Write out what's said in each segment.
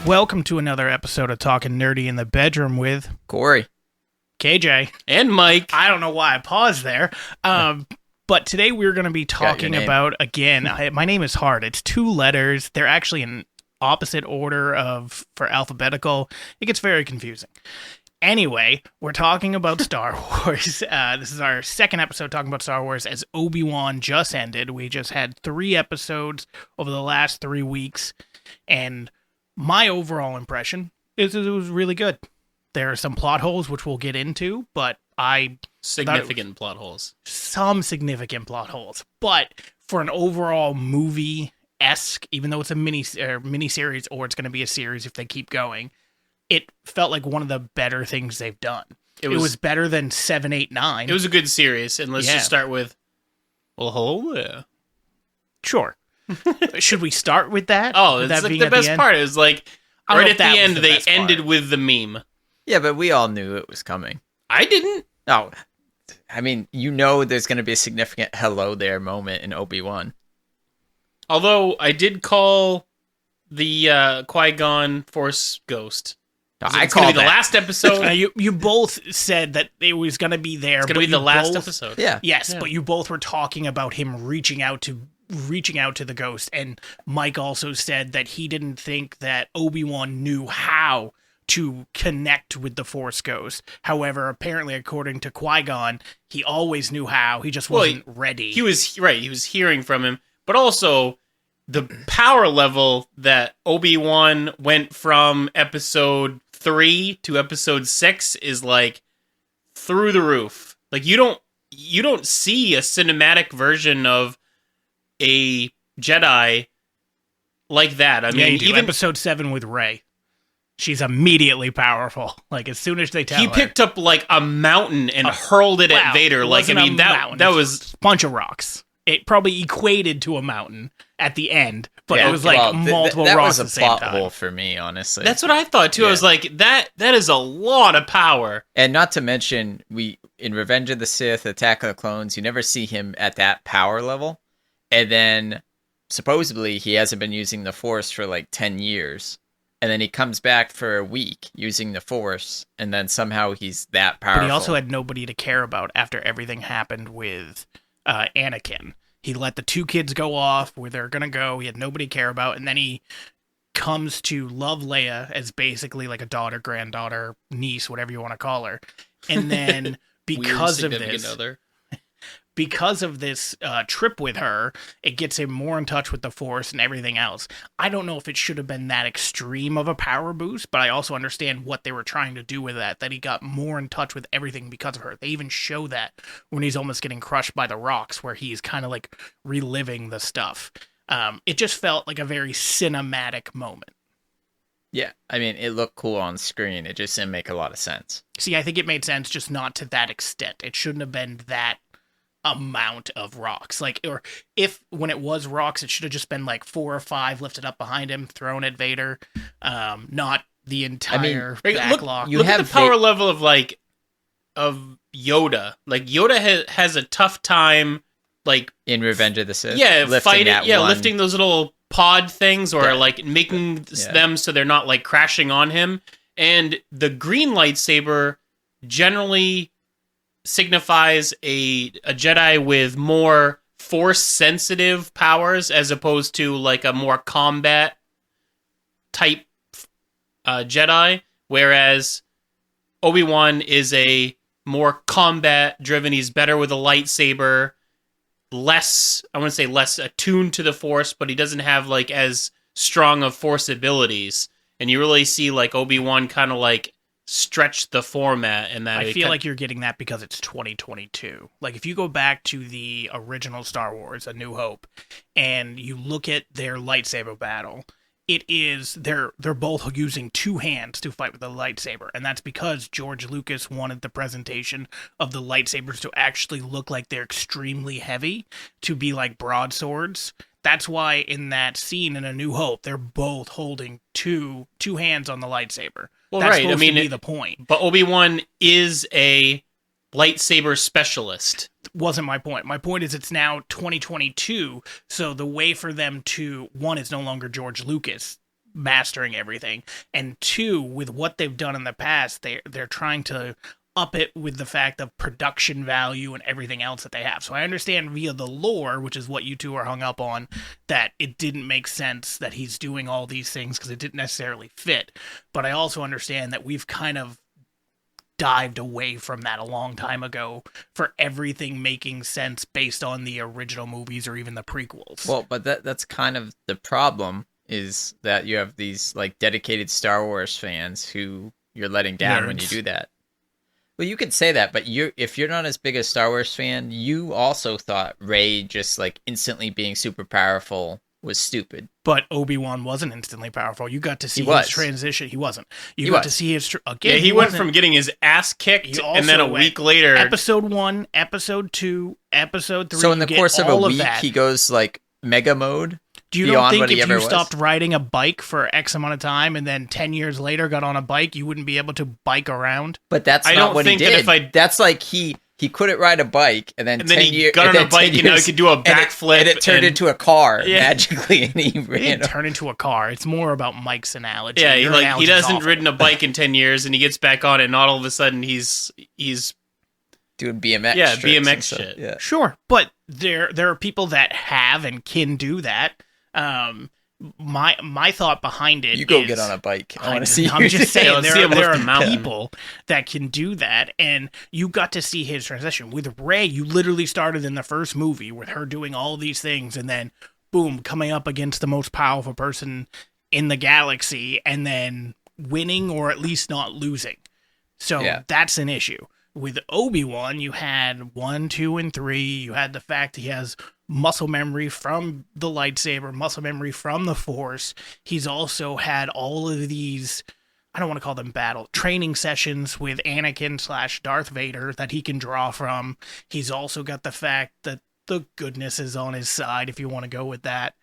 Welcome to another episode of Talking Nerdy in the Bedroom with Corey, KJ, and Mike. I don't know why I paused there. But today we're going to be talking about, again, my name is hard. It's 2 letters. They're actually in opposite order for alphabetical. It gets very confusing. Anyway, we're talking about Star Wars. This is our second episode talking about Star Wars as Obi-Wan just ended. We just had 3 episodes over the last 3 weeks, and my overall impression is it was really good. There are some plot holes, which we'll get into, but Significant plot holes. Some significant plot holes. But for an overall movie-esque, even though it's a mini-series or it's going to be a series if they keep going, it felt like one of the better things they've done. It was better than 7, 8, 9. It was a good series, and let's just start with, well, hello there. Sure. Should we start with that? Oh, it's like the best part. It was like, right at the end, they ended with the meme. Yeah, but we all knew it was coming. I didn't. No, I mean, there's going to be a significant hello there moment in Obi-Wan. Although, I did call the Qui-Gon Force Ghost. I it's going to be the last episode. You both said that it was going to be there. It's going to be the last episode. Yeah. Yes, yeah. But you both were talking about him reaching out to the ghost, and Mike also said that he didn't think that Obi-Wan knew how to connect with the Force Ghost. However, apparently, according to Qui-Gon, he always knew how. He just wasn't ready. He was hearing from him, but also the power level that Obi-Wan went from episode 3 to episode 6 is like through the roof. Like you don't see a cinematic version of a Jedi like that. I mean, even episode 7 with Rey, she's immediately powerful. Like as soon as they tell he her, picked up like a mountain and hurled it at Vader. Like I mean, that was a bunch of rocks. It probably equated to a mountain at the end, but it was like multiple rocks at the same time. That was a plot hole for me, honestly. That's what I thought too. Yeah. I was like, that is a lot of power. And not to mention, in Revenge of the Sith, Attack of the Clones, you never see him at that power level. And then, supposedly, he hasn't been using the Force for like 10 years. And then he comes back for a week using the Force, and then somehow he's that powerful. But he also had nobody to care about after everything happened with Anakin. He let the 2 kids go off where they're going to go. He had nobody to care about. And then he comes to love Leia as basically like a daughter, granddaughter, niece, whatever you want to call her. And then because of this trip with her, it gets him more in touch with the Force and everything else. I don't know if it should have been that extreme of a power boost, but I also understand what they were trying to do with that he got more in touch with everything because of her. They even show that when he's almost getting crushed by the rocks, where he's kind of like reliving the stuff. It just felt like a very cinematic moment. Yeah, I mean, it looked cool on screen. It just didn't make a lot of sense. See, I think it made sense, just not to that extent. It shouldn't have been that amount of rocks. Like, or if when it was rocks, it should have just been like 4 or 5 lifted up behind him, thrown at Vader. Not the entire backlog. Look at the power level of Yoda. Like Yoda has a tough time, like in Revenge of the Sith. Yeah, lifting those little pod things, or like making them so they're not like crashing on him. And the green lightsaber generally signifies a Jedi with more Force-sensitive powers as opposed to like a more combat type Jedi, whereas Obi-Wan is a more combat-driven. He's better with a lightsaber, less attuned to the Force, but he doesn't have like as strong of Force abilities. And you really see like Obi-Wan kind of like stretch the format, and that I feel like you're getting that because it's 2022. Like if you go back to the original Star Wars, A New Hope, and you look at their lightsaber battle, they're both using 2 hands to fight with a lightsaber, and that's because George Lucas wanted the presentation of the lightsabers to actually look like they're extremely heavy, to be like broadswords. That's why in that scene in A New Hope, they're both holding two hands on the lightsaber. Well, that's right. supposed to be the point. But Obi-Wan is a lightsaber specialist. Wasn't my point. My point is it's now 2022, so the way for them to, one, it's no longer George Lucas mastering everything, and 2, with what they've done in the past, they're trying to up it with the fact of production value and everything else that they have. So I understand via the lore, which is what you two are hung up on, that it didn't make sense that he's doing all these things because it didn't necessarily fit. But I also understand that we've kind of dived away from that a long time ago for everything making sense based on the original movies or even the prequels. Well, but that's kind of the problem, is that you have these like dedicated Star Wars fans who you're letting down when you do that. Well, you could say that, but if you're not as big a Star Wars fan, you also thought Rey just like instantly being super powerful was stupid. But Obi-Wan wasn't instantly powerful. You got to see his transition. He wasn't. You got to see his again. Yeah, he went from getting his ass kicked, and then a week later, Episode 1, Episode 2, Episode 3. So in the course of a week, he goes like mega mode. Do you don't think if you stopped riding a bike for X amount of time and then 10 years later got on a bike, you wouldn't be able to bike around? But that's not what he did. That's like he couldn't ride a bike, and then 10 years got on a bike, and now he could do a backflip, and it turned into a car magically, and he ran. It didn't turn into a car. It's more about Mike's analogy. Yeah, he doesn't ridden a bike in 10 years, and he gets back on it, and all of a sudden he's doing BMX. Yeah, BMX shit. Yeah. Sure, but there are people that have and can do that. My thought behind it, you go get on a bike. I want to see. I'm just saying there are people that can do that, and you got to see his transition with Rey. You literally started in the first movie with her doing all these things, and then boom, coming up against the most powerful person in the galaxy, and then winning or at least not losing. So that's an issue. With Obi-Wan, you had 1, 2, and 3. You had the fact he has muscle memory from the lightsaber, muscle memory from the Force. He's also had all of these, I don't want to call them training sessions with Anakin / Darth Vader that he can draw from. He's also got the fact that the goodness is on his side, if you want to go with that.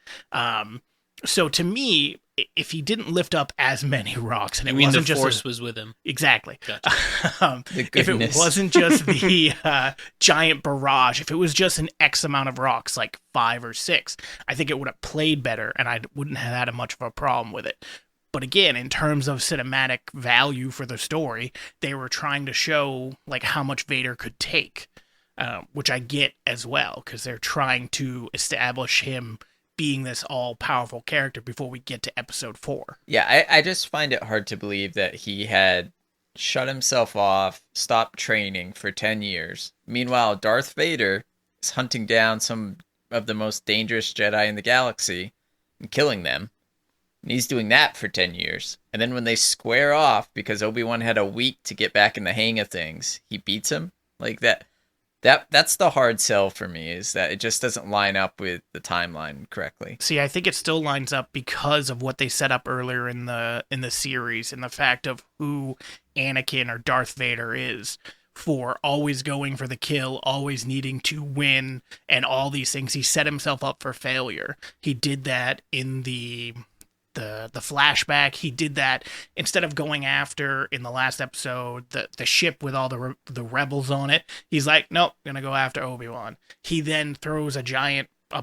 So to me, if he didn't lift up as many rocks, and it wasn't just the Force was with him, exactly. Gotcha. If it wasn't just the giant barrage, if it was just an X amount of rocks, like 5 or 6, I think it would have played better, and I wouldn't have had much of a problem with it. But again, in terms of cinematic value for the story, they were trying to show like how much Vader could take, which I get as well, because they're trying to establish him being this all-powerful character before we get to Episode 4. Yeah, I just find it hard to believe that he had shut himself off, stopped training for 10 years. Meanwhile, Darth Vader is hunting down some of the most dangerous Jedi in the galaxy and killing them. And he's doing that for 10 years. And then when they square off, because Obi-Wan had a week to get back in the hang of things, he beats him? Like that. That's the hard sell for me, is that it just doesn't line up with the timeline correctly. See, I think it still lines up because of what they set up earlier in the series, and the fact of who Anakin or Darth Vader is, for always going for the kill, always needing to win, and all these things. He set himself up for failure. He did that in the flashback. He did that instead of going after, in the last episode, the ship with all the rebels on it. He's like, nope, gonna go after Obi-Wan. He then throws a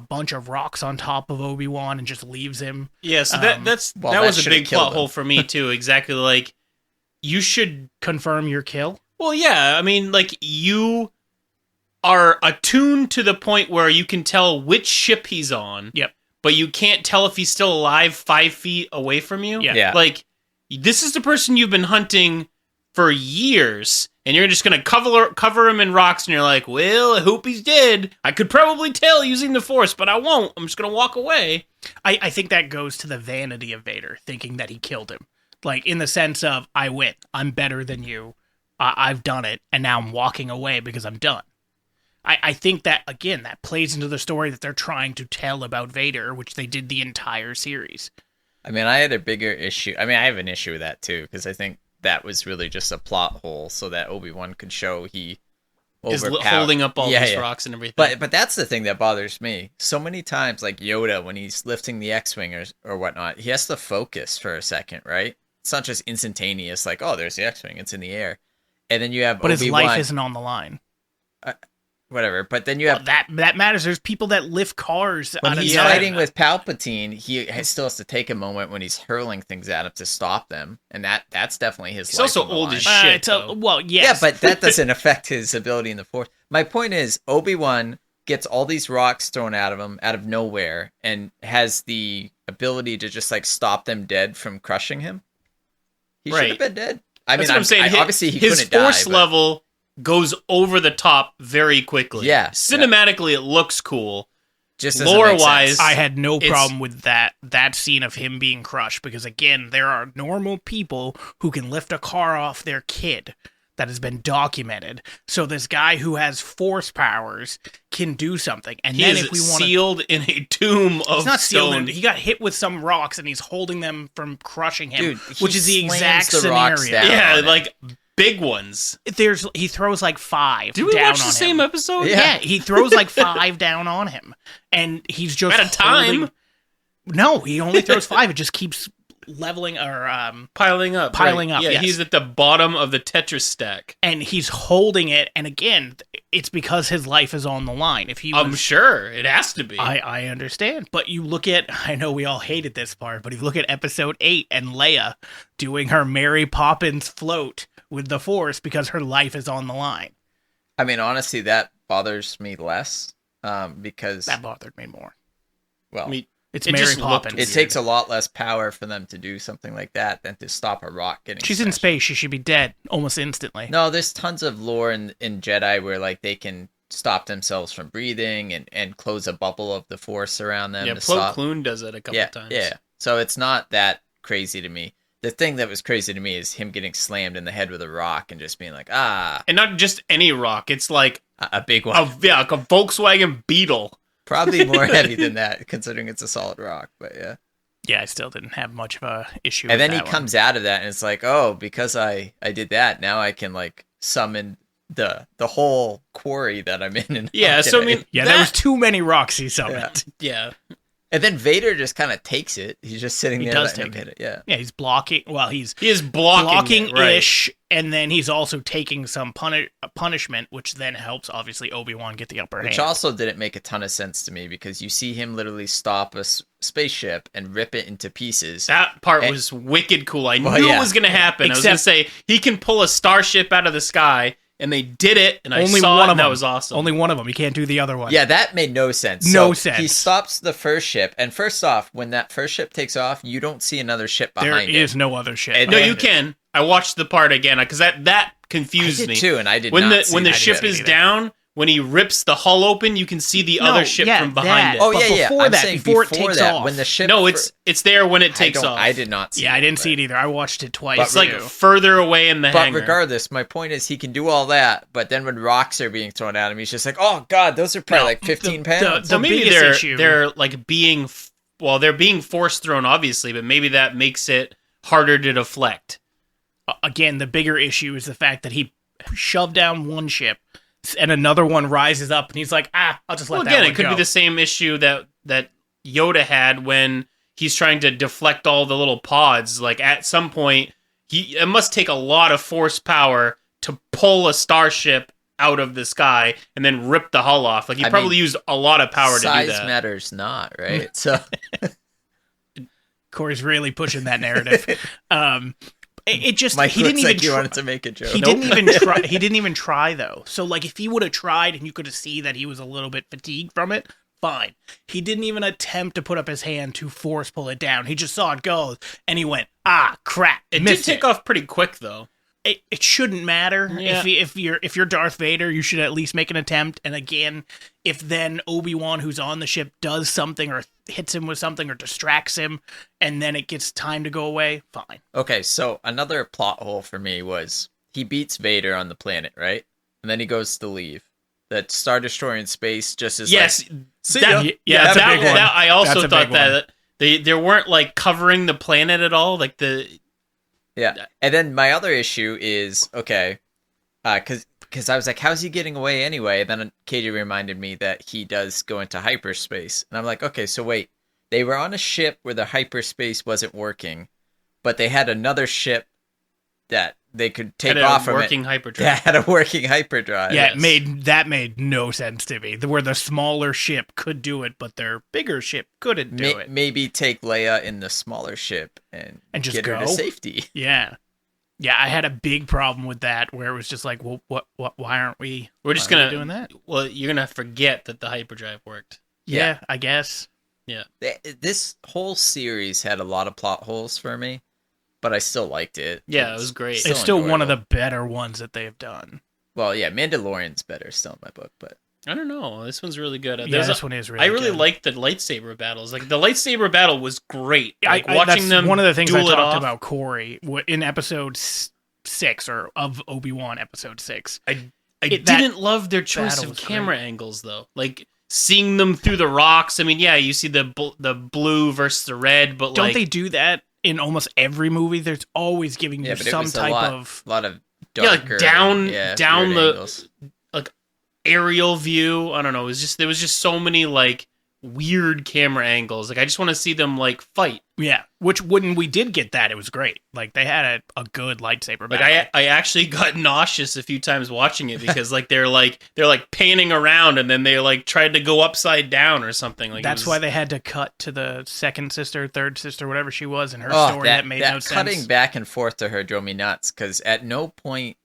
bunch of rocks on top of Obi-Wan and just leaves him. Yeah, so that was a big plot hole for me too. Exactly, like, you should confirm your kill. Well, yeah, I mean, like, you are attuned to the point where you can tell which ship he's on. Yep. But you can't tell if he's still alive 5 feet away from you. Yeah. Like, this is the person you've been hunting for years, and you're just going to cover him in rocks, and you're like, well, I hope he's dead. I could probably tell using the Force, but I won't. I'm just going to walk away. I think that goes to the vanity of Vader, thinking that he killed him. Like, in the sense of, I win. I'm better than you. I've done it, and now I'm walking away because I'm done. I think that, again, that plays into the story that they're trying to tell about Vader, which they did the entire series. I mean, I had a bigger issue. I mean, I have an issue with that, too, because I think that was really just a plot hole so that Obi-Wan could show he is holding up all these rocks and everything. But that's the thing that bothers me. So many times, like Yoda, when he's lifting the X-Wing or whatnot, he has to focus for a second, right? It's not just instantaneous, like, oh, there's the X-Wing, it's in the air. And then you have But Obi-Wan. his life isn't on the line. whatever. But then you have that matters. There's people that lift cars when out of he's nowhere. fighting with Palpatine. He still has to take a moment when he's hurling things at him to stop them, and that's definitely his. He's also old as shit. Well, yes. Yeah, but that doesn't affect his ability in the Force. My point is, Obi-Wan gets all these rocks thrown at him out of nowhere, and has the ability to just like stop them dead from crushing him. He should have been dead. I mean, what I'm saying. Obviously, he his couldn't force die, level goes over the top very quickly. Yeah, cinematically, it looks cool. Just lore-wise, I had no problem with that scene of him being crushed, because again, there are normal people who can lift a car off their kid. That has been documented. So this guy who has force powers can do something. And then if we want sealed in a tomb of he's not stone. sealed. He got hit with some rocks and he's holding them from crushing him, Dude, which is the exact rocks scenario. down. Yeah, like big ones. He throws like 5 Did we down watch the on same him. episode? Yeah, he throws like 5 down on him. And he's just at a time. No, he only throws 5. It just keeps leveling or piling up. Yeah, yes. He's at the bottom of the Tetris stack. And he's holding it, and again, it's because his life is on the line. If he was, I'm sure it has to be. I understand. But you look at, I know we all hated this part, but if you look at episode 8 and Leia doing her Mary Poppins float with the Force because her life is on the line. I mean, honestly, that bothers me less because that bothered me more. Well, it's Mary Poppins. It takes a lot less power for them to do something like that than to stop a rock getting. She's in space. She should be dead almost instantly. No, there's tons of lore in Jedi where like they can stop themselves from breathing and close a bubble of the Force around them. Yeah, Plo Koon does it a couple times. Yeah, so it's not that crazy to me. The thing that was crazy to me is him getting slammed in the head with a rock and just being like, and not just any rock. It's like a big one. Like a Volkswagen Beetle. Probably more heavy than that, considering it's a solid rock, but yeah. Yeah, I still didn't have much of a issue and with then he comes out of that, and it's like, oh, because I did that, now I can, like, summon the whole quarry that I'm in. Yeah, so I mean... Yeah, there was too many rocks he summoned. Yeah. And then Vader just kind of takes it. He's just sitting there letting him hit it. Yeah. Yeah, he's blocking. Well, he is blocking-ish, right. And then he's also taking some punishment, which then helps, obviously, Obi-Wan get the upper hand. Which also didn't make a ton of sense to me, because you see him literally stop a spaceship and rip it into pieces. That part was wicked cool. I knew it was going to happen. I was going to say, he can pull a starship out of the sky, and they did it, and I saw it, and that was awesome. Only one of them. You can't do the other one. Yeah, that made no sense. No sense. He stops the first ship, and first off, when that first ship takes off, you don't see another ship behind it. There is no other ship. No, you can. I watched the part again, because that confused me. too, and I did when not see when the ship is down, when he rips the hull open, you can see the other ship from behind it. Oh, yeah. Before it takes off. When the ship... No, it's there when it takes off. I did not see it. Yeah, I didn't see it either. I watched it twice. It's like further away in the hangar. But regardless, my point is he can do all that, but then when rocks are being thrown at him, he's just like, oh, God, those are probably like 15 pounds. So maybe they're like being... Well, they're being force thrown, obviously, but maybe that makes it harder to deflect. Again, the bigger issue is the fact that he shoved down one ship, and another one rises up, and he's like, I'll just let that one go. Again, it could be the same issue that Yoda had when he's trying to deflect all the little pods. Like, at some point, it must take a lot of force power to pull a starship out of the sky and then rip the hull off. Like, he probably used a lot of power to do that. Size matters not, right? So Corey's really pushing that narrative. It just Mike he didn't even like wanted to make a joke. He didn't even try. He didn't even try though. So like if he would have tried and you could have seen that he was a little bit fatigued from it, fine. He didn't even attempt to put up his hand to force pull it down. He just saw it go and he went, crap. It did take off pretty quick though. It shouldn't matter. Yeah. If you're Darth Vader, you should at least make an attempt. And again, if then Obi-Wan, who's on the ship, does something or hits him with something or distracts him, and then it gets time to go away, fine. Okay, so another plot hole for me was he beats Vader on the planet, right? And then he goes to leave. That Star Destroyer in space just is that's a big one. I also thought that they weren't like covering the planet at all, like the. Yeah, and then my other issue is, okay, because I was like, how's he getting away anyway? Then Katie reminded me that he does go into hyperspace. And I'm like, okay, so wait, they were on a ship where the hyperspace wasn't working, but they had another ship that they could take off from it. Working hyperdrive. That had a working hyperdrive. Yeah, it made no sense to me. Where the smaller ship could do it, but their bigger ship couldn't do it. Maybe take Leia in the smaller ship and just get her to safety. Yeah. Yeah, I had a big problem with that, where it was just like, well, why aren't we? We're just doing that. Well, you're gonna forget that the hyperdrive worked. Yeah, I guess. Yeah. This whole series had a lot of plot holes for me, but I still liked it. Yeah, it was great. It's still one of the better ones that they've done. Well, yeah, Mandalorian's better still in my book, but I don't know. This one's really good. This one is really good. I really liked the lightsaber battles. Like, the lightsaber battle was great. Like, watching that's them one of the things I talked off. about Corey in episode 6 or of Obi-Wan episode 6. I didn't love their choice of camera angles, though. Like, seeing them through the rocks. I mean, yeah, you see the blue versus the red, but don't they do that in almost every movie? There's always giving you some type of lot of darker, down the angles. Like aerial view. I don't know. There was just so many like weird camera angles. Like, I just want to see them like fight. Yeah, which when we did get that, it was great. Like, they had a good lightsaber battle. Like, I actually got nauseous a few times watching it because like they're panning around and then they like tried to go upside down or something. Like, that's why they had to cut to the second sister, third sister, whatever she was, and her story that made no sense. Cutting back and forth to her drove me nuts, because at no point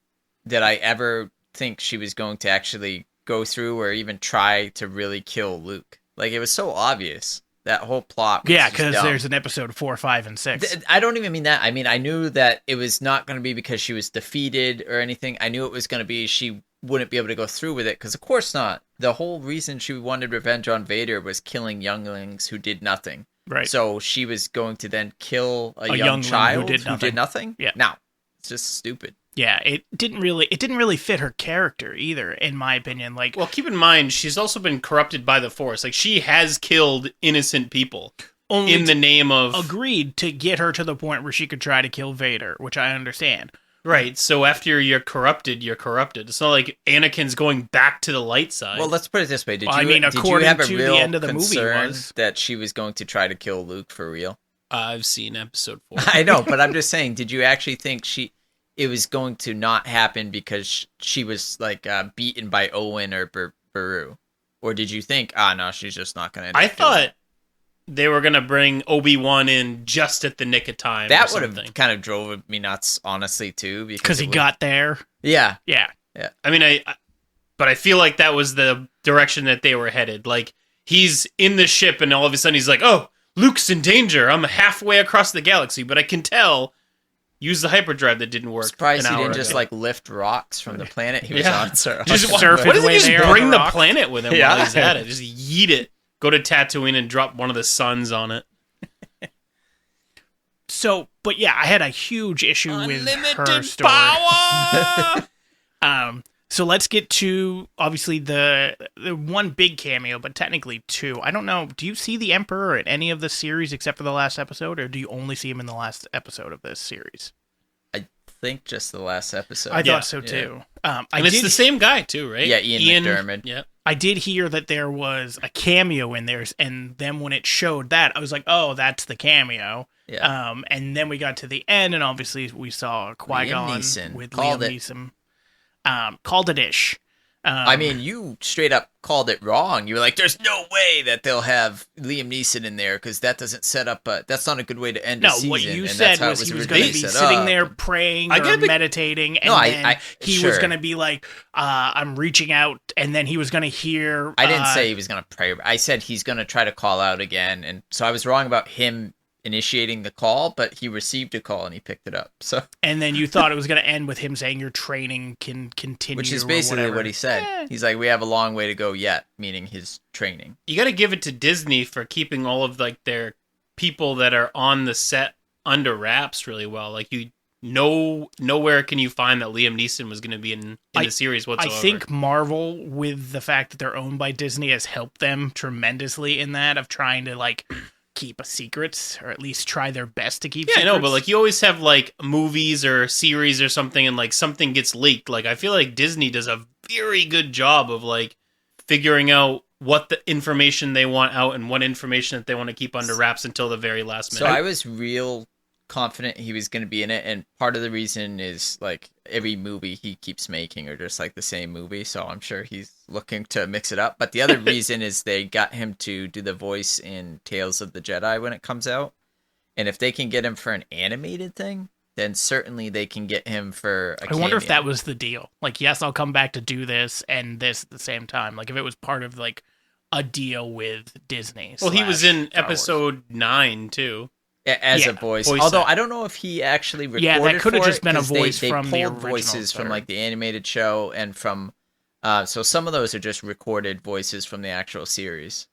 did I ever think she was going to actually go through or even try to really kill Luke. Like, it was so obvious. That whole plot was because there's an episode 4, 5, and 6. I don't even mean that. I mean, I knew that it was not going to be because she was defeated or anything. I knew it was going to be she wouldn't be able to go through with it, because of course not. The whole reason she wanted revenge on Vader was killing younglings who did nothing. Right. So she was going to then kill a young child who did nothing. Yeah. No, it's just stupid. Yeah, it didn't really fit her character either, in my opinion. Like, well, keep in mind, she's also been corrupted by the Force. Like, she has killed innocent people in the name of... Agreed, to get her to the point where she could try to kill Vader, which I understand. Right, so after you're corrupted, you're corrupted. It's not like Anakin's going back to the light side. Well, let's put it this way. Did you have a real the end of the concern movie that she was going to try to kill Luke for real? I've seen episode 4. I know, but I'm just saying, did you actually think it was going to not happen because she was like beaten by Owen or Beru? Or did you think, no, she's just not going to? I thought they were going to bring Obi-Wan in just at the nick of time. That would have kind of drove me nuts, honestly, too. Because he got there? Yeah. Yeah. I mean, but I feel like that was the direction that they were headed. Like, he's in the ship and all of a sudden he's like, oh, Luke's in danger. I'm halfway across the galaxy, but I can tell... Use the hyperdrive that didn't work. Surprised he didn't just like lift rocks from the planet he was on. Just surf. What doesn't he just bring the planet with him while he's at it? Just yeet it. Go to Tatooine and drop one of the suns on it. So, but yeah, I had a huge issue with her story. Power! So let's get to obviously the one big cameo, but technically two. I don't know. Do you see the Emperor in any of the series except for the last episode, or do you only see him in the last episode of this series? I think just the last episode. I thought so too. And it's the same guy too, right? Yeah, Ian McDiarmid. Yeah. I did hear that there was a cameo in there, and then when it showed that, I was like, "Oh, that's the cameo." Yeah. And then we got to the end, and obviously we saw Qui-Gon with Liam Neeson. Called it ish. I mean, you straight up called it wrong. You were like, "There's no way that they'll have Liam Neeson in there because that doesn't set up. That's not a good way to end a season." No, what you said was he was going to be sitting there praying or meditating, and then he was going to be like, "I'm reaching out," and then he was going to hear. I didn't say he was going to pray. I said he's going to try to call out again, and so I was wrong about him initiating the call, but he received a call and he picked it up. So, and then you thought it was going to end with him saying your training can continue, which is basically what he said. He's like, we have a long way to go yet, meaning his training. You got to give it to Disney for keeping all of like their people that are on the set under wraps really well. Like, nowhere can you find that Liam Neeson was going to be in the series whatsoever. I think Marvel, with the fact that they're owned by Disney, has helped them tremendously in that of trying to like keep secrets, or at least try their best to keep secrets. Yeah, I know, but like you always have like movies or series or something and like something gets leaked. Like I feel like Disney does a very good job of like figuring out what the information they want out and what information that they want to keep under wraps until the very last minute. So I was real confident he was going to be in it, and part of the reason is like every movie he keeps making are just like the same movie, so I'm sure he's looking to mix it up. But the other reason is they got him to do the voice in Tales of the Jedi when it comes out, and if they can get him for an animated thing, then certainly they can get him for a cameo. I wonder if that was the deal. Like, yes, I'll come back to do this and this at the same time. Like, if it was part of like a deal with Disney. Well, he was in episode 9 too. As a voice. Although I don't know if he actually recorded. Yeah, that could have just been a voice from the original voices from like the animated show and from. So some of those are just recorded voices from the actual series.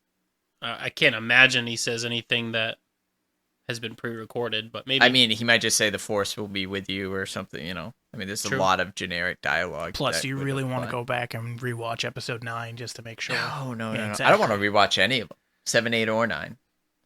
I can't imagine he says anything that has been pre-recorded, but maybe. I mean, he might just say the Force will be with you or something. You know, I mean, there's a lot of generic dialogue. Plus, you really want to go back and rewatch episode 9 just to make sure. No. Exactly. I don't want to rewatch any of them. 7, 8, or 9.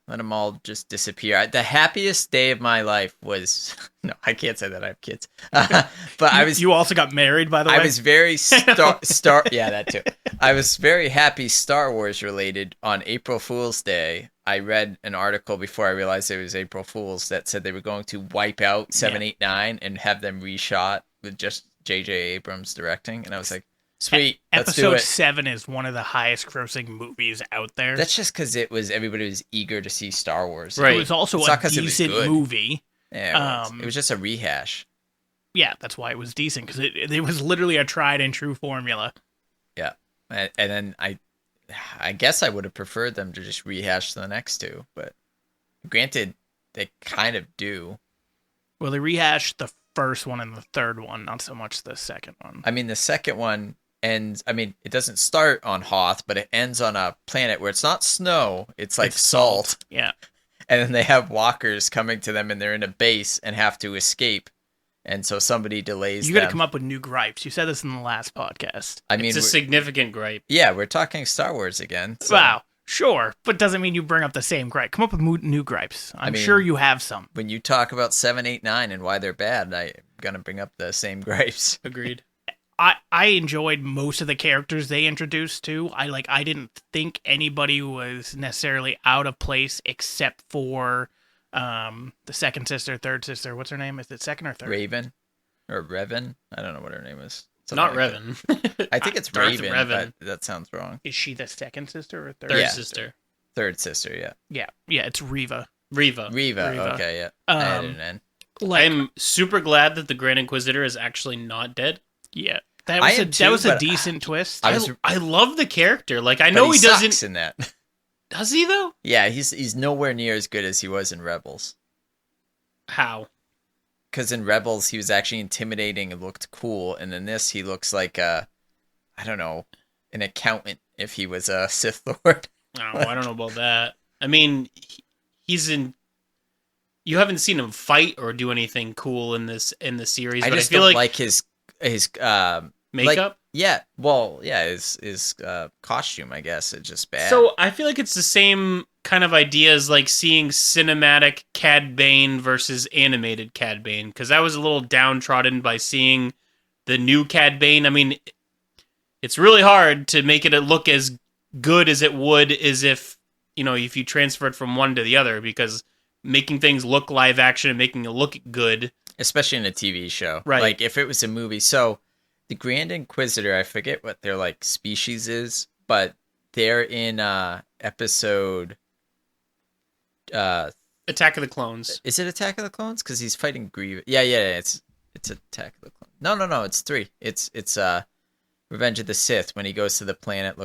Let them all just disappear. The happiest day of my life was... No, I can't say that I have kids. But I was... You also got married, by the way? I was very Yeah, that too. I was very happy Star Wars related. On April Fool's Day, I read an article before I realized it was April Fool's that said they were going to wipe out 7, 8, 9 and have them reshot with just J.J. Abrams directing. And I was like, sweet, let's do it. Episode 7 is one of the highest grossing movies out there. That's just because everybody was eager to see Star Wars. Right. It was also a decent movie. Yeah, it was just a rehash. Yeah, that's why it was decent, because it was literally a tried and true formula. Yeah, and then I guess I would have preferred them to just rehash the next two, but granted, they kind of do. Well, they rehashed the first one and the third one, not so much the second one. I mean, the second one ends, I mean, it doesn't start on Hoth, but it ends on a planet where it's not snow, it's like salt. Yeah. And then they have walkers coming to them, and they're in a base and have to escape. And so somebody delays them. You got to come up with new gripes. You said this in the last podcast. I mean, it's a significant gripe. Yeah, we're talking Star Wars again. So. Wow. Sure, but doesn't mean you bring up the same gripe. Come up with new gripes. I'm sure you have some. When you talk about 7, 8, 9 and why they're bad, I'm going to bring up the same gripes. Agreed. I enjoyed most of the characters they introduced too. I didn't think anybody was necessarily out of place except for the second sister, third sister. What's her name? Is it second or third? Raven or Revan? I don't know what her name is. Not Revan. I think it's Raven, but that sounds wrong. Is she the second sister or third? Third sister. Third sister, yeah. Yeah, it's Reva. Riva, okay, yeah. I added an N. I'm super glad that the Grand Inquisitor is actually not dead. Yeah. That was a decent twist. I love the character. Like, I know he doesn't sucks in that. Does he though? Yeah, he's nowhere near as good as he was in Rebels. How? Because in Rebels he was actually intimidating and looked cool, and in this he looks like I don't know, an accountant if he was a Sith Lord. Oh, I don't know about that. I mean, he's in. You haven't seen him fight or do anything cool in the series. I but just I feel don't like his makeup. His costume. I guess it's just bad. So I feel like it's the same kind of idea as like seeing cinematic Cad Bane versus animated Cad Bane, because I was a little downtrodden by seeing the new Cad Bane. I mean, it's really hard to make it look as good as it would as if you transferred from one to the other, because making things look live action and making it look good, especially in a TV show, right? Like if it was a movie. So the Grand Inquisitor, I forget what their like species is, but they're in episode Attack of the Clones. Is it Attack of the Clones? Because he's fighting Grievous. Yeah, it's Attack of the Clones. No, it's 3. It's Revenge of the Sith, when he goes to the planet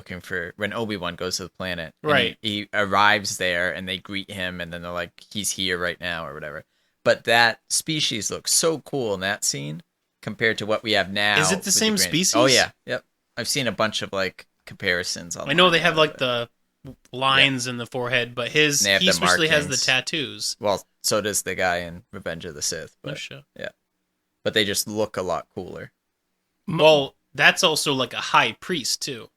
when Obi-Wan goes to the planet. Right. He arrives there and they greet him and then they're like, he's here right now or whatever. But that species looks so cool in that scene compared to what we have now. Is it the same species? Oh, yeah. Yep. I've seen a bunch of like comparisons. I know they have like the lines in the forehead, but he especially has the tattoos. Well, so does the guy in Revenge of the Sith. But, yeah. But they just look a lot cooler. Well, that's also like a high priest too.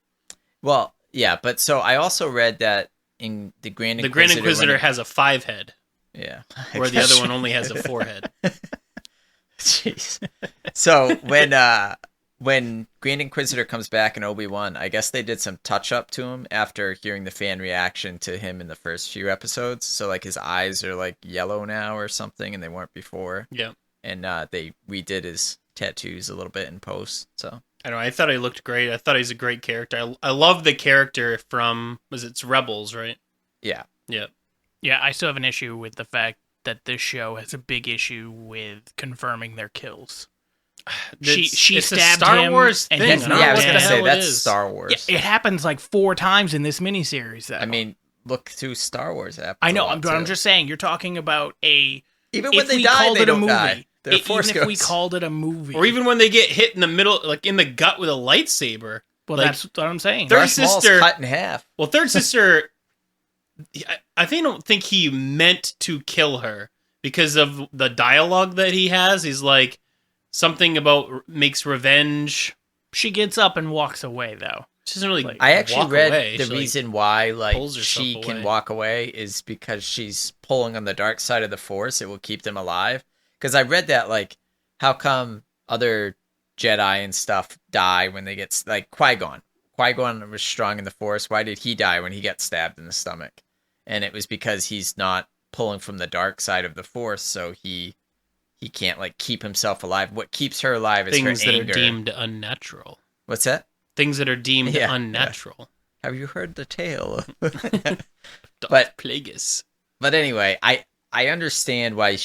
Well, yeah, but so I also read that in the Grand Inquisitor has a 5 head. Yeah. Where the other one only has a 4 head. Jeez. So when when Grand Inquisitor comes back in Obi-Wan, I guess they did some touch-up to him after hearing the fan reaction to him in the first few episodes. So, like, his eyes are, like, yellow now or something, and they weren't before. Yeah. And they redid his tattoos a little bit in post, so... I don't know, I thought he looked great. I thought he's a great character. I love the character from, it's Rebels, right? Yeah. Yeah. Yeah, I still have an issue with the fact that this show has a big issue with confirming their kills. She it's stabbed a Star him, Wars and thing. he's not I was dead. going to say, that's is. Star Wars. Yeah, it happens like 4 times in this miniseries, though. I mean, look through Star Wars. I know, but I'm just saying, you're talking about a... Even when they die, they don't die. They're Force even if we ghosts. called it a movie. Or even when they get hit in the middle, like in the gut with a lightsaber. Well, like, that's what I'm saying. Third Darth Maul's sister... cut in half. Well, Third Sister... I don't think he meant to kill her because of the dialogue that he has. He's like, something about makes revenge. She gets up and walks away, though. She doesn't really I actually walk read away. the She, reason why pulls herself she can away. walk away is because she's pulling on the dark side of the Force. It will keep them alive. Because I read that, like, how come other Jedi and stuff die when they get... Like, Qui-Gon. Qui-Gon was strong in the Force. Why did he die when he got stabbed in the stomach? And it was because he's not pulling from the dark side of the Force, so he can't, like, keep himself alive. What keeps her alive is things her that anger. are deemed unnatural. What's that? Things that are deemed Yeah, unnatural. Have you heard the tale? But Plagueis. But anyway, I understand why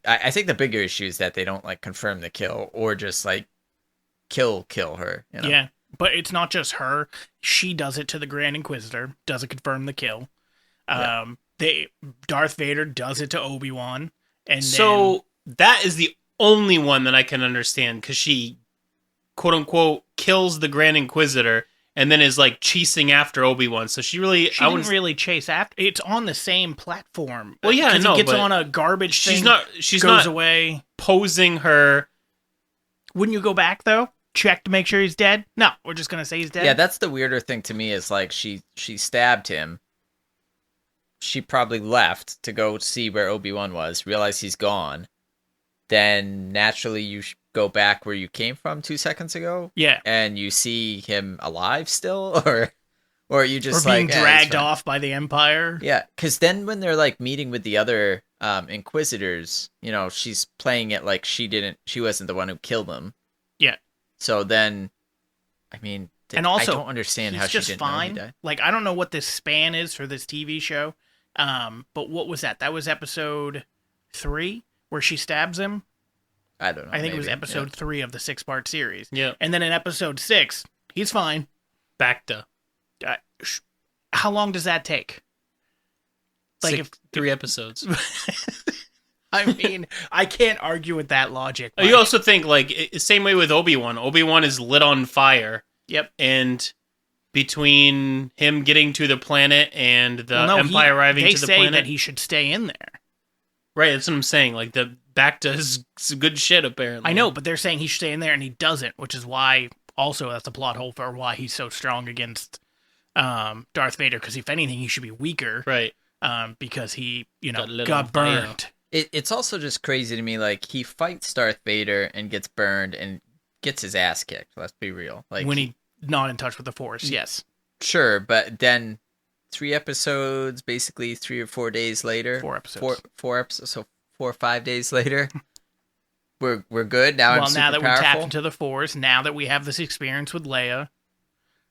I think the bigger issue is that they don't, like, confirm the kill or just, like, kill her. You know? Yeah, but it's not just her. She does it to the Grand Inquisitor, doesn't confirm the kill. Darth Vader does it to Obi-Wan. And so that is the only one that I can understand, because she, quote-unquote, kills the Grand Inquisitor and then is, like, chasing after Obi-Wan. So she didn't really chase after. It's on the same platform. Well, yeah, I know, he gets but on a garbage thing, she's goes not away. posing her. Wouldn't you go back, though? Check to make sure he's dead? No, we're just going to say he's dead? Yeah, that's the weirder thing to me is, like, she stabbed him. She probably left to go see where Obi-Wan was, realize he's gone. Then, naturally, you go back where you came from 2 seconds ago. Yeah. And you see him alive still? Or you just, or being like... dragged off by the Empire? Yeah, because then when they're, like, meeting with the other Inquisitors, you know, she's playing it like she wasn't the one who killed them. Yeah. So then, I mean... And also, I don't understand how she didn't know he died. Like, I don't know what this span is for this TV show. But what was that? That was episode 3 where she stabs him. I don't know. I think it was episode 3 of the 6-part series. Yeah. And then in episode 6, he's fine. Back to. How long does that take? Like 3 episodes. I mean, I can't argue with that logic. You also think, like, same way with Obi-Wan. Obi-Wan is lit on fire. Yep. And between him getting to the planet and the Empire arriving to the planet... They say that he should stay in there. Right, that's what I'm saying. Like, the Bacta is good shit, apparently. I know, but they're saying he should stay in there, and he doesn't, which is why, also, that's a plot hole for why he's so strong against Darth Vader, because if anything, he should be weaker. Right. Because he, got on burned. It's also just crazy to me, like, he fights Darth Vader and gets burned and gets his ass kicked, let's be real. Like, when he's not in touch with the Force, yes. Sure, but then 3 episodes, basically 3 or 4 days later. 4 episodes. 4 episodes, so 4 or 5 days later, we're good. Now I'm super now that powerful. we tapped into the Force, now that we have this experience with Leia.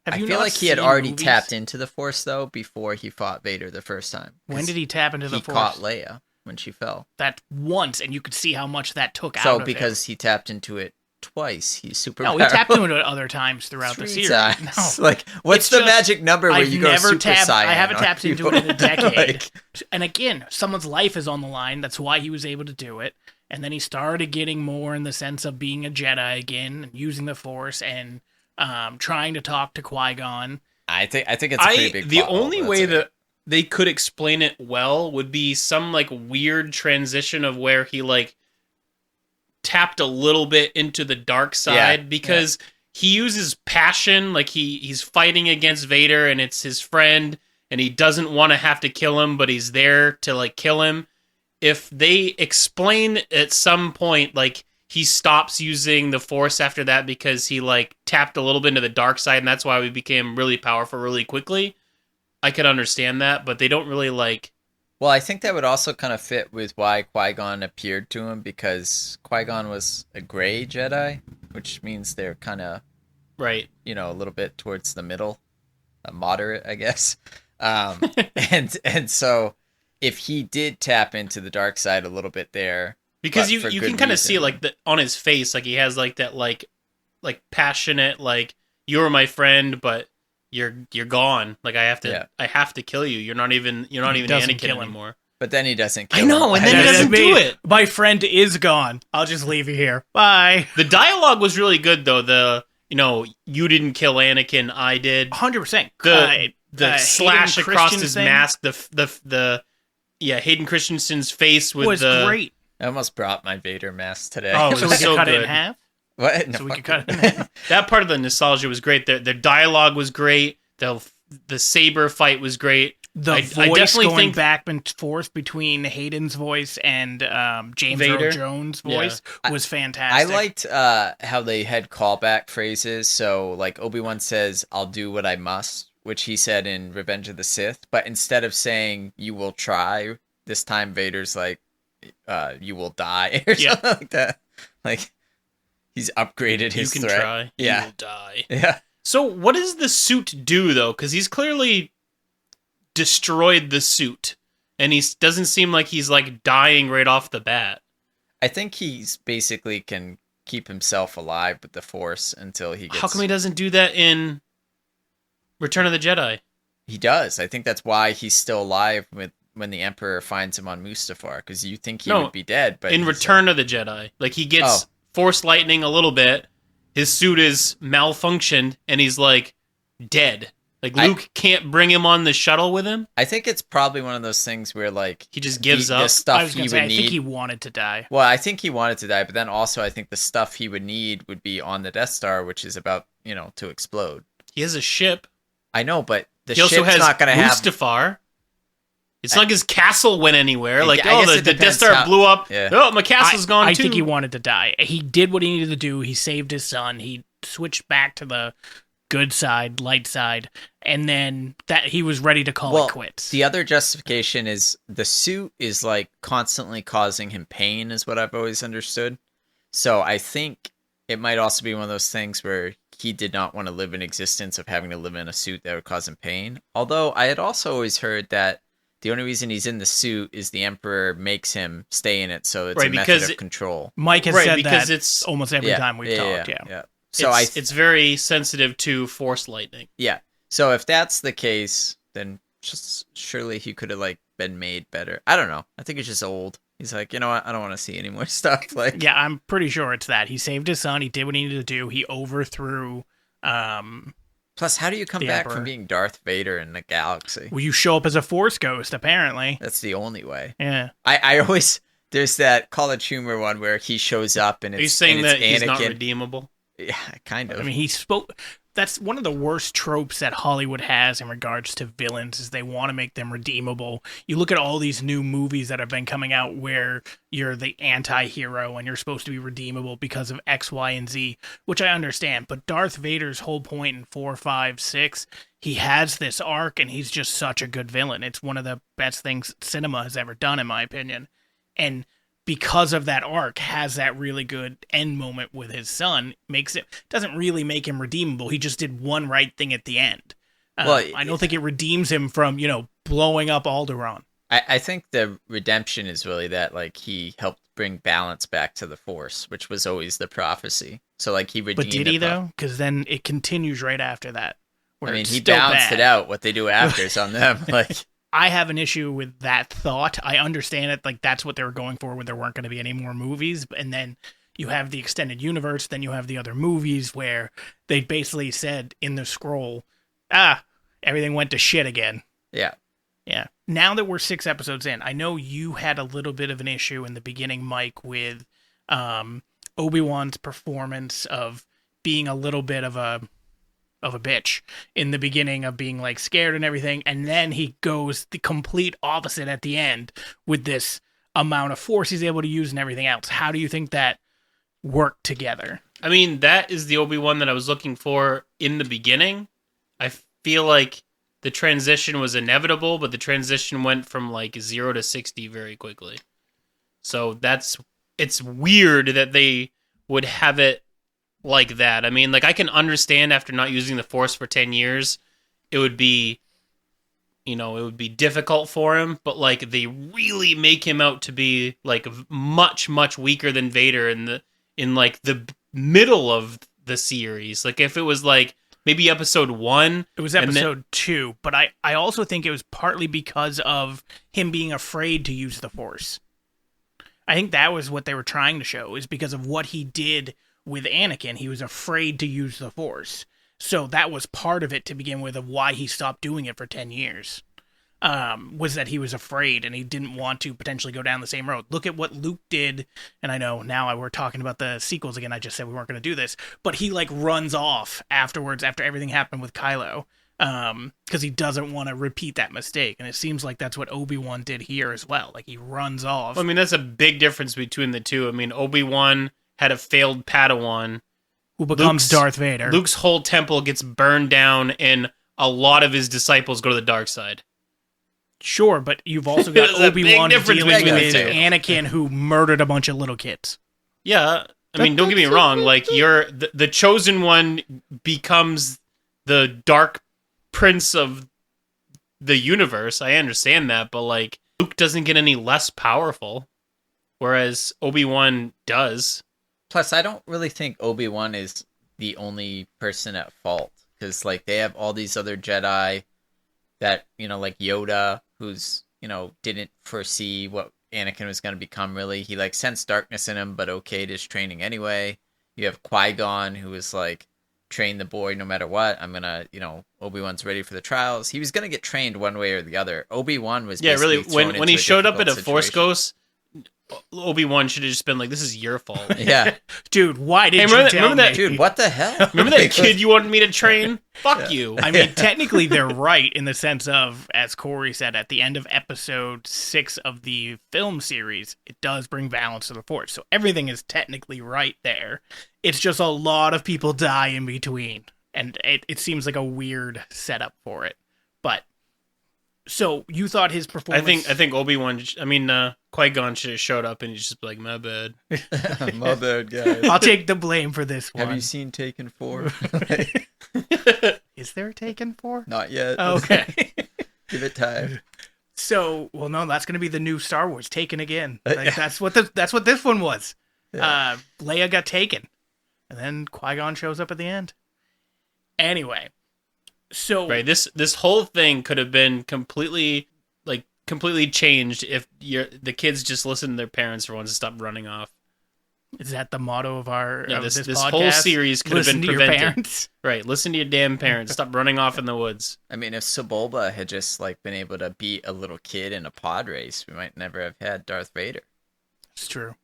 I feel like he had already tapped into the Force, though, before he fought Vader the first time. When did he tap into the Force? He caught Leia when she fell. That once, and you could see how much that took out of it. So because he tapped into it twice, he's super powerful. No, he tapped into it other times throughout the series. No. Like, what's the magic number where you go Super Saiyan? I haven't tapped into it in a decade. And again, someone's life is on the line. That's why he was able to do it. And then he started getting more in the sense of being a Jedi again, and using the Force, and trying to talk to Qui-Gon. I think it's a pretty big The only way that they could explain it well would be some, like, weird transition of where he, like, tapped a little bit into the dark side, because he uses passion, like he's fighting against Vader and it's his friend and he doesn't want to have to kill him, but he's there to, like, kill him. If they explain at some point, like, he stops using the Force after that because he like tapped a little bit into the dark side, and that's why we became really powerful really quickly. I could understand that, but they don't really like. Well, I think that would also kind of fit with why Qui-Gon appeared to him, because Qui-Gon was a gray Jedi, which means they're kind of right, a little bit towards the middle, moderate, I guess. And so if he did tap into the dark side a little bit there. Because you can kind of see like on his face, like he has like that like passionate like you're my friend, but you're gone. Like I have to kill you. You're not even Anakin anymore. But then he doesn't kill him. I know, and then he doesn't do it. My friend is gone. I'll just leave you here. Bye. The dialogue was really good though. You didn't kill Anakin, I did. 100%. The slash across his mask, the Hayden Christensen's face was great. I almost brought my Vader mask today. Oh, so we could cut it in half? What? No, so we could cut it in half? That part of the nostalgia was great. The dialogue was great. The saber fight was great. The voice going back and forth between Hayden's voice and James Earl Jones' voice was fantastic. I liked how they had callback phrases. So, like, Obi-Wan says, "I'll do what I must," which he said in Revenge of the Sith. But instead of saying, "You will try," this time Vader's like, "You will die," or something like that. Like, he's upgraded his threat. You can try. Yeah. You will die. Yeah. So what does the suit do, though? Because he's clearly destroyed the suit, and he doesn't seem like he's, like, dying right off the bat. I think he's basically can keep himself alive with the Force until he gets... How come he doesn't do that in Return of the Jedi? He does. I think that's why he's still alive when the Emperor finds him on Mustafar, because you think he would be dead. But in Return of the Jedi, like he gets Force lightning a little bit, his suit is malfunctioned, and he's like dead. Like Luke can't bring him on the shuttle with him. I think it's probably one of those things where like he just gives up. The stuff I was gonna say, I think he wanted to die. Well, I think he wanted to die, but then also I think the stuff he would need would be on the Death Star, which is about to explode. He has a ship. I know, but he also has not going to have Mustafar. It's not like his castle went anywhere. Like, the Death Star blew up. Yeah. Oh, my castle's gone too. I think he wanted to die. He did what he needed to do. He saved his son. He switched back to the good side, light side, and then that he was ready to call it quits. The other justification is the suit is like constantly causing him pain, is what I've always understood. So I think it might also be one of those things where he did not want to live in existence of having to live in a suit that would cause him pain. Although I had also always heard that the only reason he's in the suit is the Emperor makes him stay in it, so it's a method of control. Mike has said because that it's almost every time we've talked. Yeah. So it's very sensitive to Force lightning. Yeah. So if that's the case, then just surely he could have like been made better. I don't know. I think it's just old. He's like, you know what? I don't want to see any more stuff. Like, yeah, I'm pretty sure it's that. He saved his son. He did what he needed to do. He overthrew. Plus, how do you come back from being Darth Vader in the galaxy? Well, you show up as a Force ghost, apparently. That's the only way. Yeah. I always... There's that College Humor one where he shows up and it's... Are you saying that he's Anakin. Not redeemable? Yeah, kind of. I mean, he spoke... That's one of the worst tropes that Hollywood has in regards to villains, is they want to make them redeemable. You look at all these new movies that have been coming out where you're the anti-hero and you're supposed to be redeemable because of X, Y, and Z, which I understand. But Darth Vader's whole point in 4, 5, 6, he has this arc and he's just such a good villain. It's one of the best things cinema has ever done, in my opinion. And because of that arc, has that really good end moment with his son, doesn't really make him redeemable. He just did one right thing at the end. I don't think it redeems him from, blowing up Alderaan. I think the redemption is really that, like, he helped bring balance back to the Force, which was always the prophecy. So, like, he redeemed. But did he, though? Because then it continues right after that. I mean, he balanced it out. What they do after is on them. Like, I have an issue with that thought. I understand it. Like, that's what they were going for when there weren't going to be any more movies. And then you have the extended universe. Then you have the other movies where they basically said in the scroll, everything went to shit again. Yeah. Yeah. Now that we're 6 episodes in, I know you had a little bit of an issue in the beginning, Mike, with Obi-Wan's performance of being a little bit of a bitch in the beginning, of being like scared and everything, and then he goes the complete opposite at the end with this amount of force he's able to use and everything else. How do you think that work together. I mean, that is the Obi-Wan that I was looking for in the beginning. I feel like the transition was inevitable, but the transition went from like 0 to 60 very quickly. So it's weird that they would have it like that. I mean, like, I can understand after not using the Force for 10 years, it would be difficult for him, but like they really make him out to be like much, much weaker than Vader in like the middle of the series. Like, if it was like maybe episode 1. It was episode 2, but I also think it was partly because of him being afraid to use the Force. I think that was what they were trying to show, is because of what he did with Anakin. He was afraid to use the Force. So that was part of it to begin with, of why he stopped doing it for 10 years. Was that he was afraid and he didn't want to potentially go down the same road. Look at what Luke did, and I know now we're talking about the sequels again. I just said we weren't going to do this, but he like runs off afterwards after everything happened with Kylo, because he doesn't want to repeat that mistake. And it seems like that's what Obi-Wan did here as well. Like, he runs off. I mean, that's a big difference between the two. I mean, Obi-Wan had a failed Padawan who becomes Darth Vader. Luke's whole temple gets burned down, and a lot of his disciples go to the dark side. Sure, but you've also got Obi-Wan dealing with Anakin, who murdered a bunch of little kids. Yeah, I mean, don't get me wrong. Like, the chosen one becomes the dark prince of the universe. I understand that, but like, Luke doesn't get any less powerful, whereas Obi-Wan does. Plus, I don't really think Obi-Wan is the only person at fault, because like they have all these other Jedi that, like Yoda, who's, didn't foresee what Anakin was going to become, really. He like sensed darkness in him, but okayed his training anyway. You have Qui-Gon, who was like, train the boy no matter what. I'm gonna, Obi-Wan's ready for the trials. He was gonna get trained one way or the other. Obi-Wan was really when he showed up at a Force Ghost, Obi-Wan should have just been like, "This is your fault." Yeah, dude, why did you tell me? Dude, what the hell? Remember that kid you wanted me to train? Fuck you. I mean, technically they're right in the sense of, as Corey said, at the end of episode 6 of the film series, it does bring balance to the Force. So everything is technically right there. It's just a lot of people die in between, and it seems like a weird setup for it. But so you thought his performance? I think Obi-Wan. Qui-Gon should have showed up and he's just like, "My bad, my bad, guys. I'll take the blame for this one." Have you seen Taken 4? Is there Taken 4? Not yet. Oh, okay. Give it time. So, well, no, that's going to be the new Star Wars, Taken again. Like, that's what this one was. Yeah. Leia got taken, and then Qui-Gon shows up at the end. Anyway, so right, this whole thing could have been completely changed if the kids just listen to their parents for once and stop running off. Is that the motto of our this podcast? Whole series could have been prevented. Your parents? Right, listen to your damn parents. Stop running off in the woods. I mean, if Sebulba had just like been able to beat a little kid in a pod race, we might never have had Darth Vader. It's true.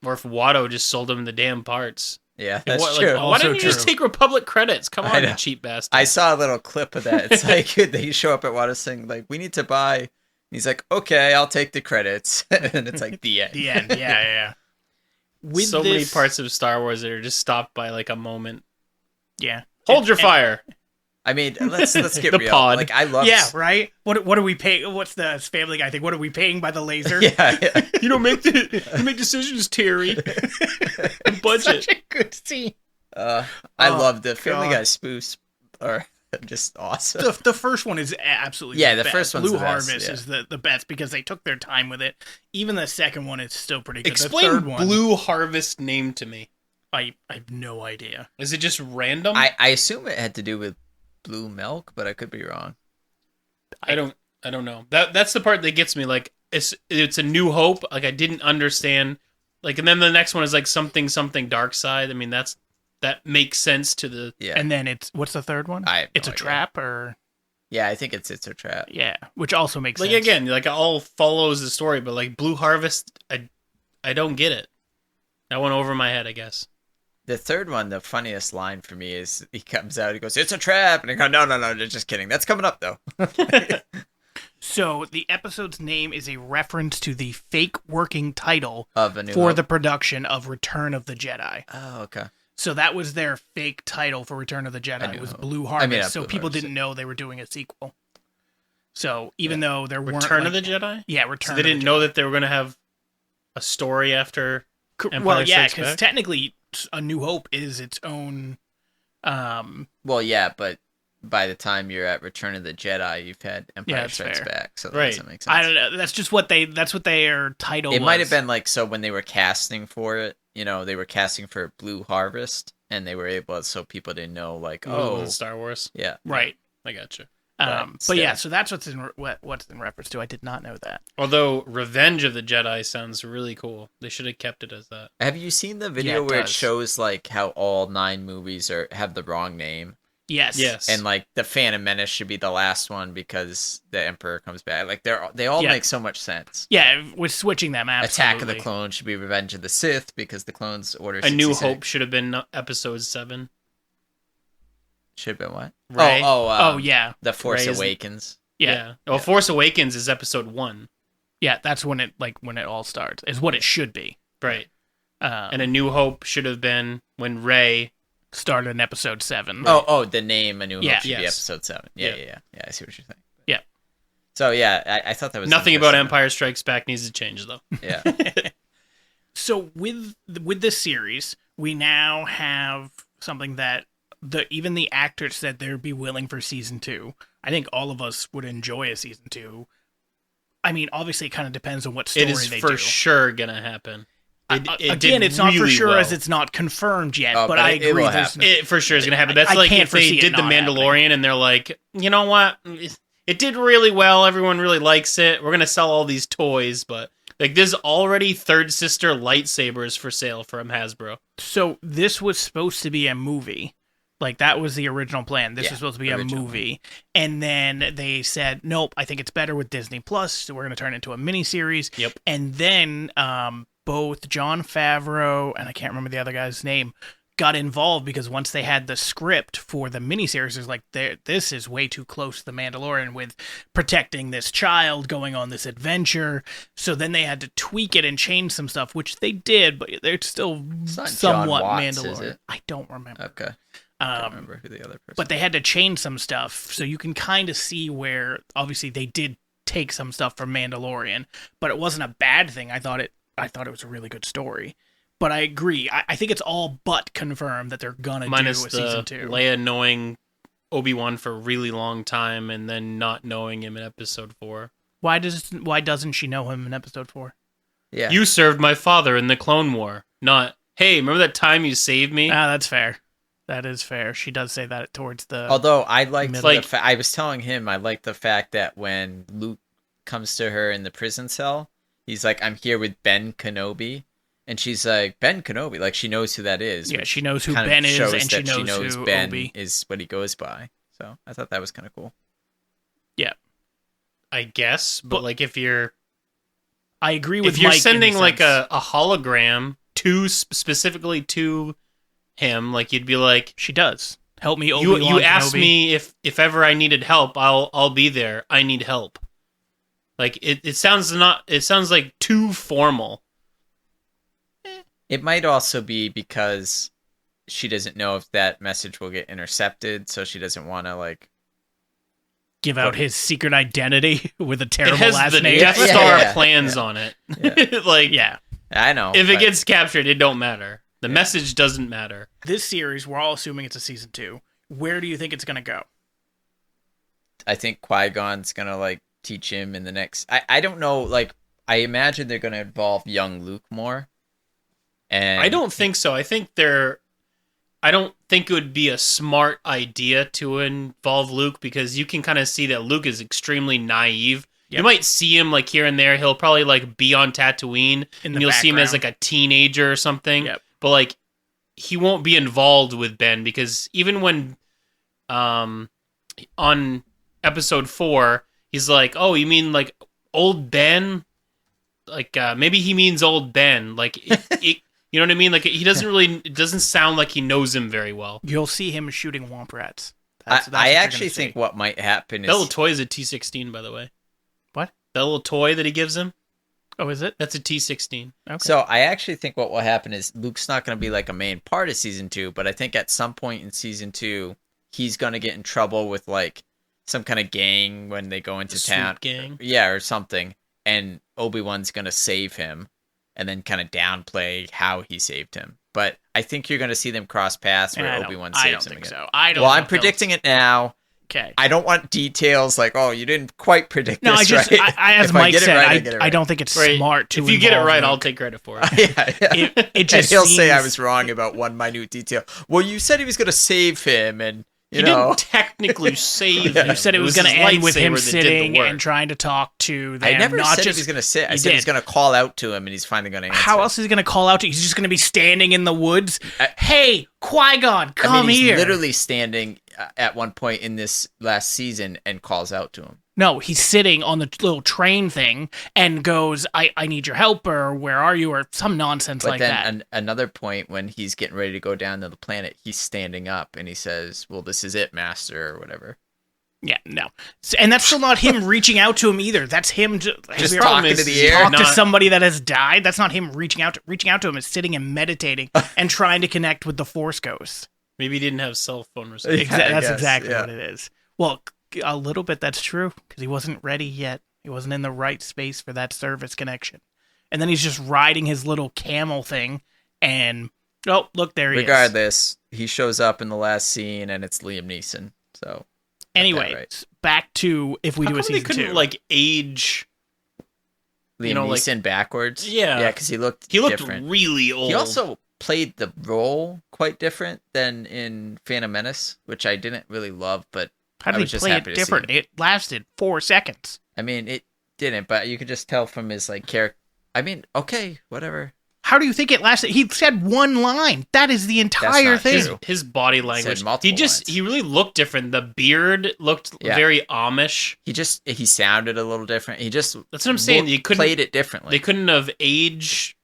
Or if Watto just sold him the damn parts. Yeah, that's true. Why didn't you just take Republic credits? Come on, you cheap bastard. I saw a little clip of that. It's like they show up at Watto saying, like, we need to buy. And he's like, okay, I'll take the credits. And it's like the end. The end, yeah. With so many parts of Star Wars that are just stopped by like a moment. Yeah. Hold your fire. I mean, let's get the real. Pod. Like, I love. Yeah, right. What are we paying? What's the Family Guy thing? What are we paying by the laser? Yeah. You don't make decisions, Terry. The budget. Such a good scene. I love the Family Guy spoofs are just awesome. The first one is absolutely the first one's Blue the best, Harvest is the best because they took their time with it. Even the second one is still pretty good. Explain the third one, Blue Harvest name to me. I have no idea. Is it just random? I assume it had to do with blue milk, but I could be wrong. I don't know. That's the part that gets me. Like, it's a New Hope. Like, I didn't understand. Like, and then the next one is like something dark side. I mean, that makes sense to the. Yeah. And then what's the third one? It's a trap, or. Yeah, I think it's a trap. Yeah, which also makes sense. Like, again, like, it all follows the story, but like Blue Harvest, I don't get it. That went over my head, I guess. The third one, the funniest line for me is he comes out, he goes, "It's a trap," and I go, "No, they're just kidding. That's coming up though." So the episode's name is a reference to the fake working title of A New for Hope. the production of Return of the Jedi. Oh, okay. So that was their fake title for Return of the Jedi. It was Blue Harvest. So people didn't know they were doing a sequel. So even though there weren't Return of the Jedi? Yeah, Return. So they didn't know that they were going to have a story after Empire Strikes Back? Because technically A New Hope is its own... Well, yeah, but by the time you're at Return of the Jedi, you've had Empire Strikes Back, so that doesn't make sense. I don't know. That's just what their title was. It might have been like, so when they were casting for it, they were casting for Blue Harvest, and they were able, so people didn't know, like, Star Wars. Yeah. Right. I gotcha. But yeah, so that's what's in reference to. I did not know that. Although Revenge of the Jedi sounds really cool. They should have kept it as that. Have you seen the video where it shows like how all 9 movies have the wrong name? Yes. And like the Phantom Menace should be the last one because the Emperor comes back. Like they all make so much sense. Yeah, we're switching them. Absolutely. Attack of the Clones should be Revenge of the Sith because the clones order. A New Hope should have been Episode 7. Should have been what? Rey. Yeah. The Force Awakens. Yeah. Well, Force Awakens is Episode 1. Yeah, that's when it all starts. Is what it should be. Right. And A New Hope should have been when Rey started in Episode 7. Oh, the name A New Hope should be Episode 7. Yeah, I see what you're saying. Yeah. So yeah, I thought that was nothing about Empire Strikes Back needs to change though. Yeah. So with this series, we now have something that even the actors said they'd be willing for season 2. I think all of us would enjoy a season 2. I mean, obviously, it kind of depends on what story they do. It is for sure gonna happen. Again, it's not for sure as it's not confirmed yet, but I agree. It for sure is going to happen. That's like if they did The Mandalorian and they're like, you know what? It did really well. Everyone really likes it. We're going to sell all these toys, but like there's already Third Sister lightsabers for sale from Hasbro. So this was supposed to be a movie. Like that was the original plan. This was supposed to be a movie. And then they said, nope, I think it's better with Disney Plus. So we're going to turn it into a miniseries. Yep. And then both Jon Favreau and I can't remember the other guy's name got involved because once they had the script for the miniseries, it's like this is way too close to The Mandalorian with protecting this child, going on this adventure. So then they had to tweak it and change some stuff, which they did, but they're still somewhat Mandalorian. I don't remember. Okay. I don't remember who the other person. But they had to change some stuff, so you can kind of see where obviously they did take some stuff from Mandalorian, but it wasn't a bad thing. I thought it was a really good story. But I agree. I think it's all but confirmed that they're gonna do a season 2. Leia knowing Obi-Wan for a really long time and then not knowing him in Episode 4. Why doesn't she know him in Episode 4? Yeah. You served my father in the Clone War. Not, hey, remember that time you saved me? Ah, that's fair. That is fair. She does say that towards the. Although I liked I was telling him I liked the fact that when Luke comes to her in the prison cell, he's like, "I'm here with Ben Kenobi," and she's like, "Ben Kenobi," like she knows who that is. Yeah, she knows who Ben is, and she knows who Ben Obi is what he goes by. So I thought that was kind of cool. Yeah, I guess, but like if you're, I agree with. If you're Mike sending like a hologram specifically to him, like you'd be like, she does help me. Obi-Wan you asked me if ever I needed help, I'll be there. I need help. Like it sounds like too formal. It might also be because she doesn't know if that message will get intercepted, so she doesn't want to like give out his secret identity with a terrible last name. Death Star plans on it. Yeah. I know. If it gets captured, it don't matter. The message doesn't matter. This series, we're all assuming it's a season 2. Where do you think it's going to go? I think Qui-Gon's going to like teach him in the next... I don't know, like, I imagine they're going to involve young Luke more. And I don't think so. I don't think it would be a smart idea to involve Luke because you can kind of see that Luke is extremely naive. Yep. You might see him like here and there. He'll probably like be on Tatooine and you'll see him as like a teenager or something. Yep. But like he won't be involved with Ben because even when on Episode 4, he's like, "Oh, you mean like old Ben?" Like maybe he means old Ben. Like you know what I mean? Like it doesn't sound like he knows him very well. You'll see him shooting womp rats. I actually think what might happen is that little toy is a T-16, by the way. The little toy that he gives him. Oh, is it? That's a T-16. Okay. So I actually think what will happen is Luke's not going to be like a main part of season 2, but I think at some point in season 2, he's going to get in trouble with like some kind of gang when they go into town. Gang. Yeah, or something. And Obi-Wan's going to save him and then kind of downplay how he saved him. But I think you're going to see them cross paths where Obi-Wan saves him again. So. I don't. Well, I'm predicting it now. Okay. I don't want details like, oh, you didn't quite predict this right. As Mike said, I don't think it's smart to. If you get it right, I'll take credit for it. Yeah. It just he'll say I was wrong about one minute detail. Well, you said he was going to save him, and he didn't technically save him. You said it was going to end with him sitting and trying to talk to them. I never said he was going to sit. I said he's going to call out to him, and he's finally going to answer. How else is he going to call out to him? He's just going to be standing in the woods. Hey, Qui-Gon, come here. He's literally standing at one point in this last season and calls out to him. No, he's sitting on the little train thing and goes, I need your help, or where are you, or some nonsense like that. But then another point when he's getting ready to go down to the planet, he's standing up and he says, well, this is it, master, or whatever. Yeah, no. And that's still not him reaching out to him either. That's him just talking to the air. Talk to somebody that has died. That's not him reaching out to him. Is sitting and meditating and trying to connect with the Force Ghost. Maybe he didn't have cell phone reception. That's exactly what it is. Well, a little bit that's true, because he wasn't ready yet. He wasn't in the right space for that service connection. And then he's just riding his little camel thing, and, oh, look, there he is. Regardless, he shows up in the last scene, and it's Liam Neeson, so... Anyway, right. Back to if we do a season 2. They couldn't, like, age... Liam Neeson backwards? Yeah. Yeah, because he looked different. Really old. He also played the role quite different than in Phantom Menace, which I didn't really love, but how did he play it different? It lasted 4 seconds. I mean, it didn't, but you could just tell from his like character. I mean, okay, whatever. How do you think it lasted? He said one line. That is the entire thing. His body language. He really looked different. The beard looked very Amish. He sounded a little different. That's what I'm saying. You couldn't played it differently. They couldn't have aged.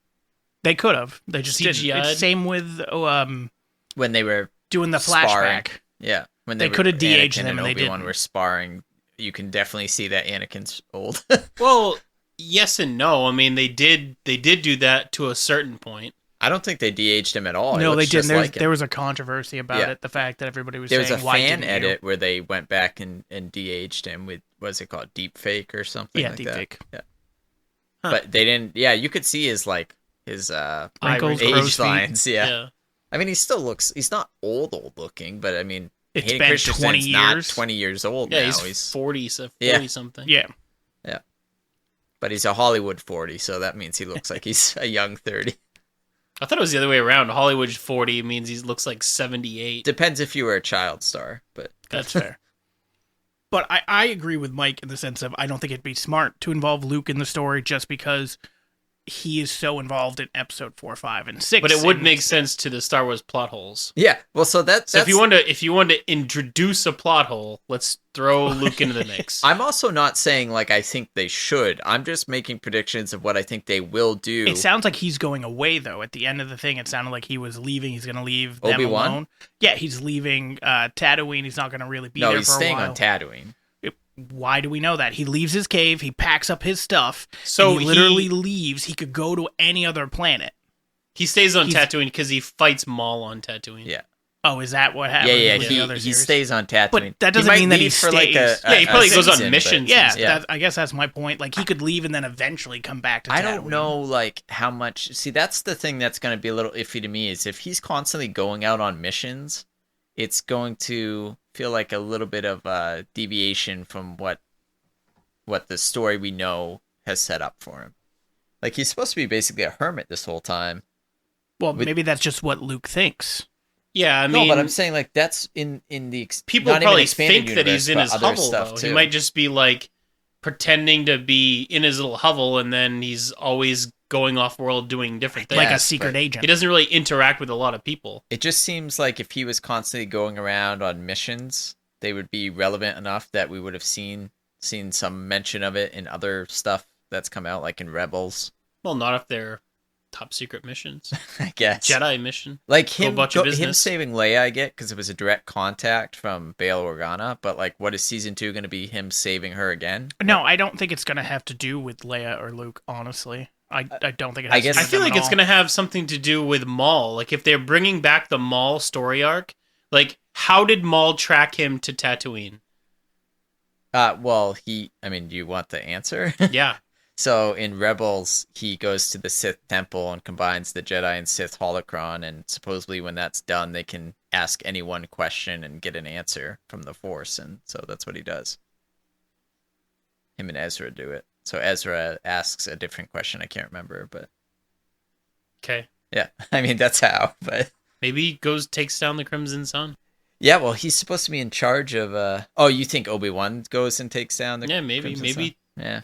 They could have. They just didn't. Same with when they were doing the flashback. Sparring. Yeah, when they could have de-aged them and they Obi-Wan didn't. were sparring. You can definitely see that Anakin's old. Well, yes and no. I mean, they did do that to a certain point. I don't think they de-aged him at all. No, they didn't. There was a controversy about it. The fact that everybody was saying, there was a why fan didn't edit where they went back and de-aged him with, what's it called, deep fake or something like deep fake. Yeah, but they didn't. Yeah, you could see his wrinkles, age lines. Yeah. I mean, he's not old looking, but I mean, it's been 20 years. Not 20 years old now. He's 40 something. Yeah. Yeah. But he's a Hollywood 40, so that means he looks like he's a young 30. I thought it was the other way around. Hollywood 40 means he looks like 78. Depends if you were a child star, but that's fair. But I agree with Mike in the sense of I don't think it'd be smart to involve Luke in the story just because he is so involved in episode 4, 5, and 6. But it would make sense to the Star Wars plot holes. Yeah. Well, so if you want to introduce a plot hole, let's throw Luke into the mix. I'm also not saying like I think they should. I'm just making predictions of what I think they will do. It sounds like he's going away though. At the end of the thing, it sounded like he was leaving. He's going to leave them Obi-Wan? alone. Yeah, he's leaving Tatooine. He's not going to really be there for a while. No, he's staying on Tatooine. Why do we know that? He leaves his cave, he packs up his stuff, so he literally leaves. He could go to any other planet. He stays on Tatooine because he fights Maul on Tatooine. Yeah. Oh, is that what happens? Yeah, he stays on Tatooine. But that doesn't mean that he stays. He probably goes on missions. Yeah, I guess that's my point. Like, he could leave and then eventually come back to Tatooine. I don't know, like, how much... See, that's the thing that's going to be a little iffy to me, is if he's constantly going out on missions, it's going to feel like a little bit of a deviation from what the story we know has set up for him. Like, he's supposed to be basically a hermit this whole time. Well, maybe that's just what Luke thinks. Yeah, I mean... No, but I'm saying, like, that's in the... People probably think that he's in his hovel, though. Too. He might just be, like, pretending to be in his little hovel, and then he's always going off-world doing different things. Like a secret agent. He doesn't really interact with a lot of people. It just seems like if he was constantly going around on missions, they would be relevant enough that we would have seen some mention of it in other stuff that's come out, like in Rebels. Well, not if they're Top secret missions. I guess. Jedi mission. Like him saving Leia, I get, because it was a direct contact from Bail Organa. But like, what is season 2 going to be? Him saving her again? No, I don't think it's going to have to do with Leia or Luke. Honestly, I don't think it has. I feel like it's going to have something to do with Maul. Like if they're bringing back the Maul story arc, like how did Maul track him to Tatooine? Well, do you want the answer? Yeah. So in Rebels, he goes to the Sith temple and combines the Jedi and Sith holocron, and supposedly when that's done, they can ask any one question and get an answer from the Force, and so that's what he does. Him and Ezra do it. So Ezra asks a different question. I can't remember, but okay. Yeah, that's how. But maybe he takes down the Crimson Sun. Yeah, well, he's supposed to be in charge of. Oh, you think Obi-Wan goes and takes down the? Yeah, maybe. Sun? Yeah.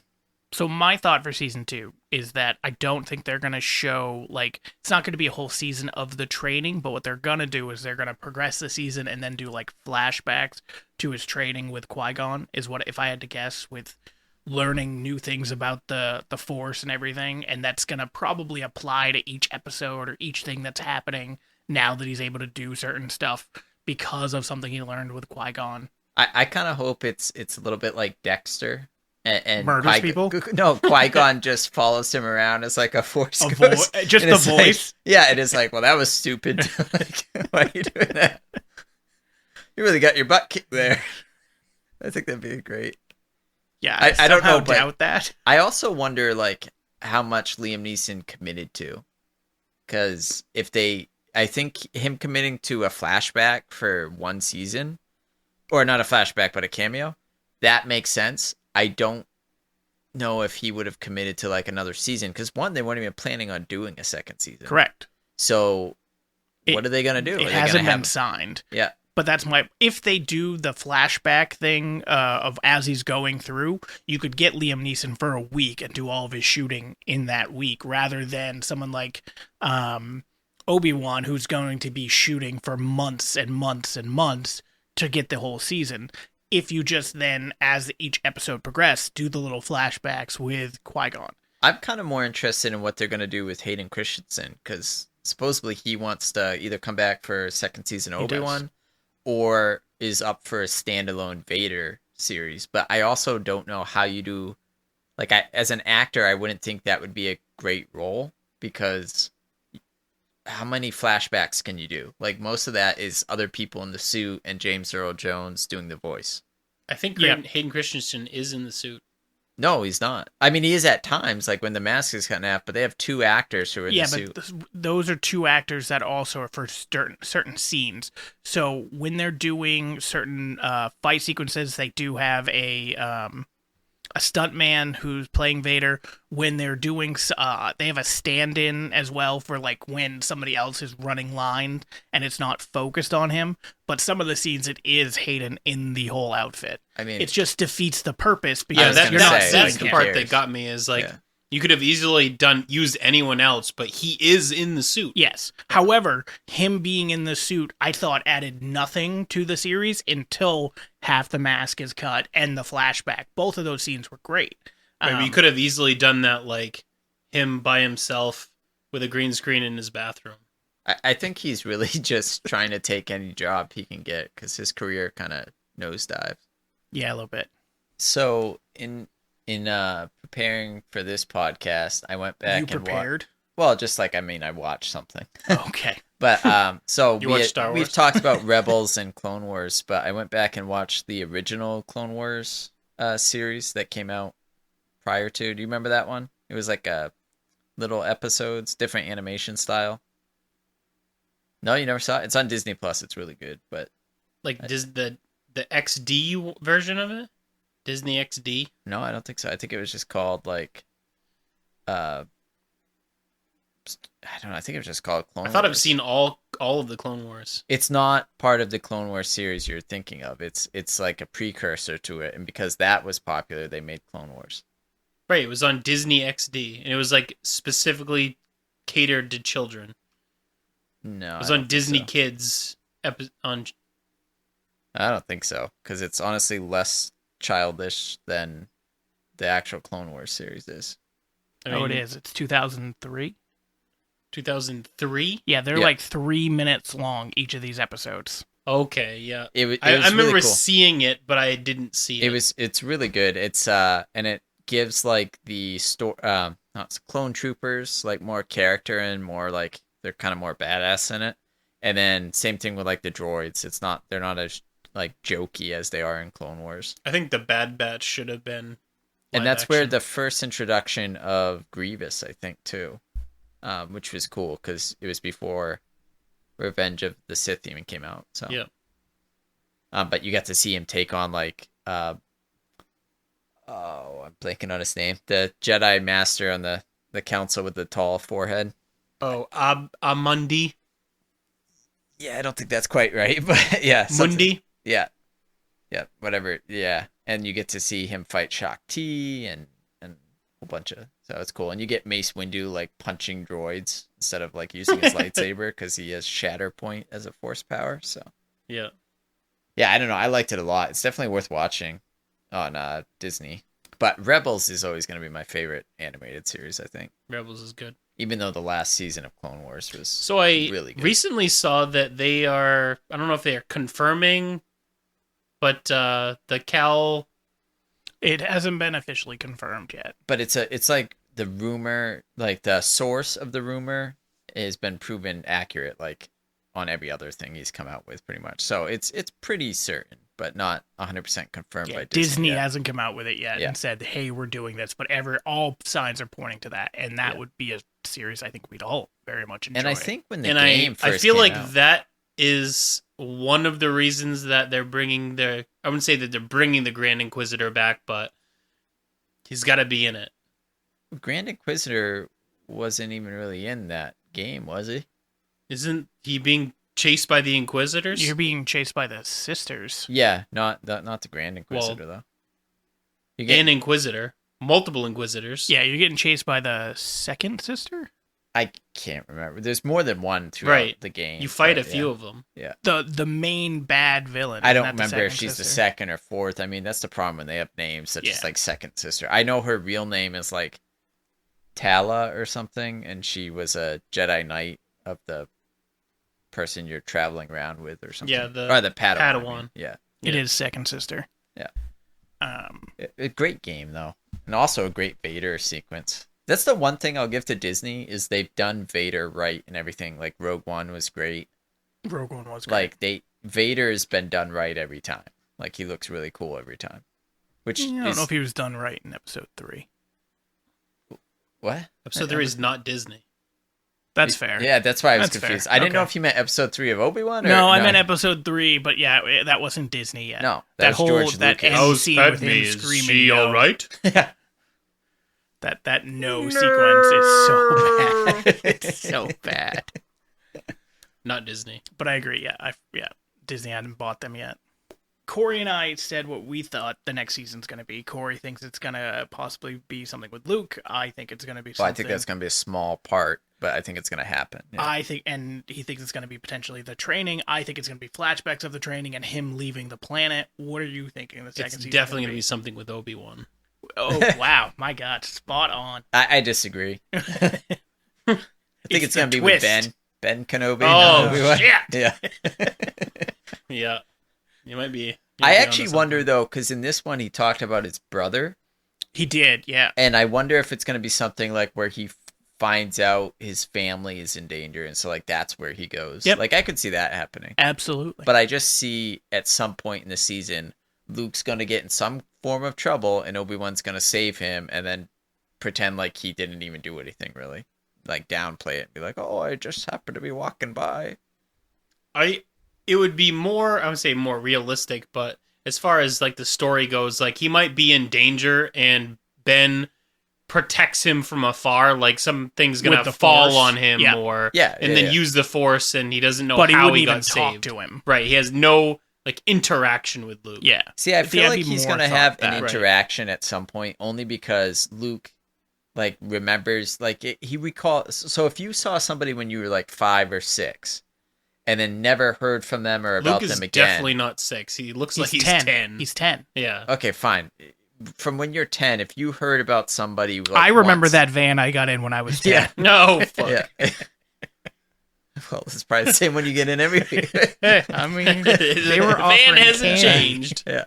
So my thought for season 2 is that I don't think they're going to show, like, it's not going to be a whole season of the training, but what they're going to do is they're going to progress the season and then do, like, flashbacks to his training with Qui-Gon, is what, if I had to guess, with learning new things about the Force and everything, and that's going to probably apply to each episode or each thing that's happening now that he's able to do certain stuff because of something he learned with Qui-Gon. I kind of hope it's a little bit like Dexter. And murders people? No, Qui-Gon just follows him around as like a Force ghost. Just the voice? Like, yeah, it is like, well, that was stupid. Like, why are you doing that? You really got your butt kicked there. I think that'd be great. Yeah, I don't know, but doubt that. I also wonder, like, how much Liam Neeson committed to. Because I think him committing to a flashback for one season, or not a flashback, but a cameo, that makes sense. I don't know if he would have committed to like another season because they weren't even planning on doing a second season. Correct. So what are they going to do? It hasn't been signed. Yeah. But that's if they do the flashback thing of as he's going through, you could get Liam Neeson for a week and do all of his shooting in that week rather than someone like Obi-Wan who's going to be shooting for months and months and months to get the whole season. If you just then, as each episode progresses, do the little flashbacks with Qui-Gon. I'm kind of more interested in what they're going to do with Hayden Christensen, because supposedly he wants to either come back for second season Obi-Wan or is up for a standalone Vader series. But I also don't know how you do... Like, as an actor, I wouldn't think that would be a great role, because how many flashbacks can you do? Like, most of that is other people in the suit and James Earl Jones doing the voice. I think Hayden Christensen is in the suit. No, he's not. I mean, he is at times, like when the mask is cut in half, but they have two actors who are in the suit. Yeah, but those are two actors that also are for certain scenes. So when they're doing certain fight sequences, they do have a stuntman who's playing Vader. When they're doing, they have a stand-in as well for like when somebody else is running line and it's not focused on him. But some of the scenes, it is Hayden in the whole outfit. I mean, it just defeats the purpose because that's the part that got me is like you could have easily used anyone else, but he is in the suit. Yes. However, him being in the suit, I thought added nothing to the series until half the mask is cut and the flashback. Both of those scenes were great. Right, you could have easily done that, like him by himself with a green screen in his bathroom. I think he's really just trying to take any job he can get because his career kind of nosedive. Yeah, a little bit. So in preparing for this podcast, I went back and prepared? Well, just like, I watched something. Okay. But so watched Star Wars? We've talked about Rebels and Clone Wars, but I went back and watched the original Clone Wars series that came out prior to. Do you remember that one? It was like little episodes, different animation style. No, you never saw it? It's on Disney Plus. It's really good, but like the XD version of it? Disney XD? No, I don't think so. I think it was just called like I don't know. I think it was just called Clone Wars. I thought I've seen all of the Clone Wars. It's not part of the Clone Wars series you're thinking of. It's like a precursor to it, and because that was popular, they made Clone Wars. Right, it was on Disney XD, and it was like specifically catered to children. No, it was on Disney Kids on. I don't think so, because it's honestly less childish than the actual Clone Wars series is. It is. It's 2003. 2003? Yeah, they're like 3 minutes long, each of these episodes. Okay, yeah. I remember really cool. seeing it, but I didn't see it. It's really good. It's and it gives like the clone troopers like more character and more like they're kind of more badass in it. And then same thing with like the droids. They're not as like jokey as they are in Clone Wars. I think the Bad Batch should have been. And that's where the first introduction of Grievous, I think, too, which was cool because it was before Revenge of the Sith even came out. So yeah. But you got to see him take on like I'm blanking on his name, the Jedi Master on the council with the tall forehead. Oh, Amundi. Yeah, I don't think that's quite right, but yeah, Mundi. Yeah, whatever. Yeah, and you get to see him fight Shaak Ti and a whole bunch of. So it's cool, and you get Mace Windu like punching droids instead of like using his lightsaber because he has Shatterpoint as a force power. So yeah, I don't know. I liked it a lot. It's definitely worth watching on Disney. But Rebels is always going to be my favorite animated series. I think Rebels is good, even though the last season of Clone Wars was so I really good. Recently saw that they are. I don't know if they are confirming, but the Cal. It hasn't been officially confirmed yet. But it's like the rumor, like the source of the rumor has been proven accurate, like on every other thing he's come out with, pretty much. So it's pretty certain, but not 100% confirmed by Disney. Disney yet. hasn't come out with it yet and said, "Hey, we're doing this," but all signs are pointing to that, and that would be a series I think we'd all very much enjoy. And I think when the game first I feel came like out, that is one of the reasons that they're bringing I wouldn't say that they're bringing the Grand Inquisitor back, but he's got to be in it. Grand Inquisitor wasn't even really in that game, was he? Isn't he being chased by the Inquisitors? You're being chased by the sisters. Yeah, not the Grand Inquisitor though. An Inquisitor, multiple Inquisitors. Yeah, you're getting chased by the second sister. I can't remember. There's more than one throughout the game. You fight a few of them. Yeah. The main bad villain. I don't remember if she's the second or fourth. I mean, that's the problem when they have names such as like second sister. I know her real name is like Tala or something, and she was a Jedi Knight of the person you're traveling around with or something. Yeah, the Padawan. Padawan. I mean. Yeah. It is second sister. Yeah. A great game though, and also a great Vader sequence. That's the one thing I'll give to Disney is they've done Vader right and everything. Like Rogue One was great. Rogue One was great. Like Vader has been done right every time. Like he looks really cool every time. Which I don't know if he was done right in Episode 3. What? Episode 3 is not Disney. That's fair. Yeah, that's why I was confused. Fair. I didn't know if you meant Episode 3 of Obi-Wan. No, I meant Episode 3, but yeah, that wasn't Disney yet. No, that whole George that Lucas. end scene with him screaming. Is she all right? Yeah. That no sequence is so bad. It's so bad. Not Disney. But I agree. Yeah, Disney hadn't bought them yet. Corey and I said what we thought the next season's going to be. Corey thinks it's going to possibly be something with Luke. I think it's going to be something. Well, I think that's going to be a small part, but I think it's going to happen. Yeah. And he thinks it's going to be potentially the training. I think it's going to be flashbacks of the training and him leaving the planet. What are you thinking the second season? It's definitely going to be something with Obi-Wan. Oh, wow. My God. Spot on. I disagree. I think it's going to be twist. with Ben Kenobi. Oh, shit. Yeah. Yeah. You might be. I actually wonder, though, because in this one he talked about his brother. He did, yeah. And I wonder if it's going to be something like where he finds out his family is in danger, and so like that's where he goes. Yep. Like I could see that happening. Absolutely. But I just see at some point in the season, Luke's going to get in some form of trouble, and Obi-Wan's going to save him, and then pretend like he didn't even do anything really. Like downplay it and be like, oh, I just happened to be walking by. It would be more, I would say more realistic, but as far as like the story goes, like he might be in danger and Ben protects him from afar, like something's gonna fall on him and then use the Force, and he doesn't know how he got saved. Talk to him. Right, he has no like interaction with Luke. Yeah. See, I feel like he's gonna have an interaction at some point, only because Luke like remembers, like he recalls. So if you saw somebody when you were like 5 or 6. And then never heard from them or about them again. Luke is definitely not 6. He looks like he's 10. He's 10. Yeah. Okay, fine. From when you're 10, if you heard about somebody, like, I remember that van I got in when I was 10. Yeah. No. Fuck. Yeah. Well, it's probably the same one you get in every week. I mean, they were the van hasn't candy. changed. Yeah.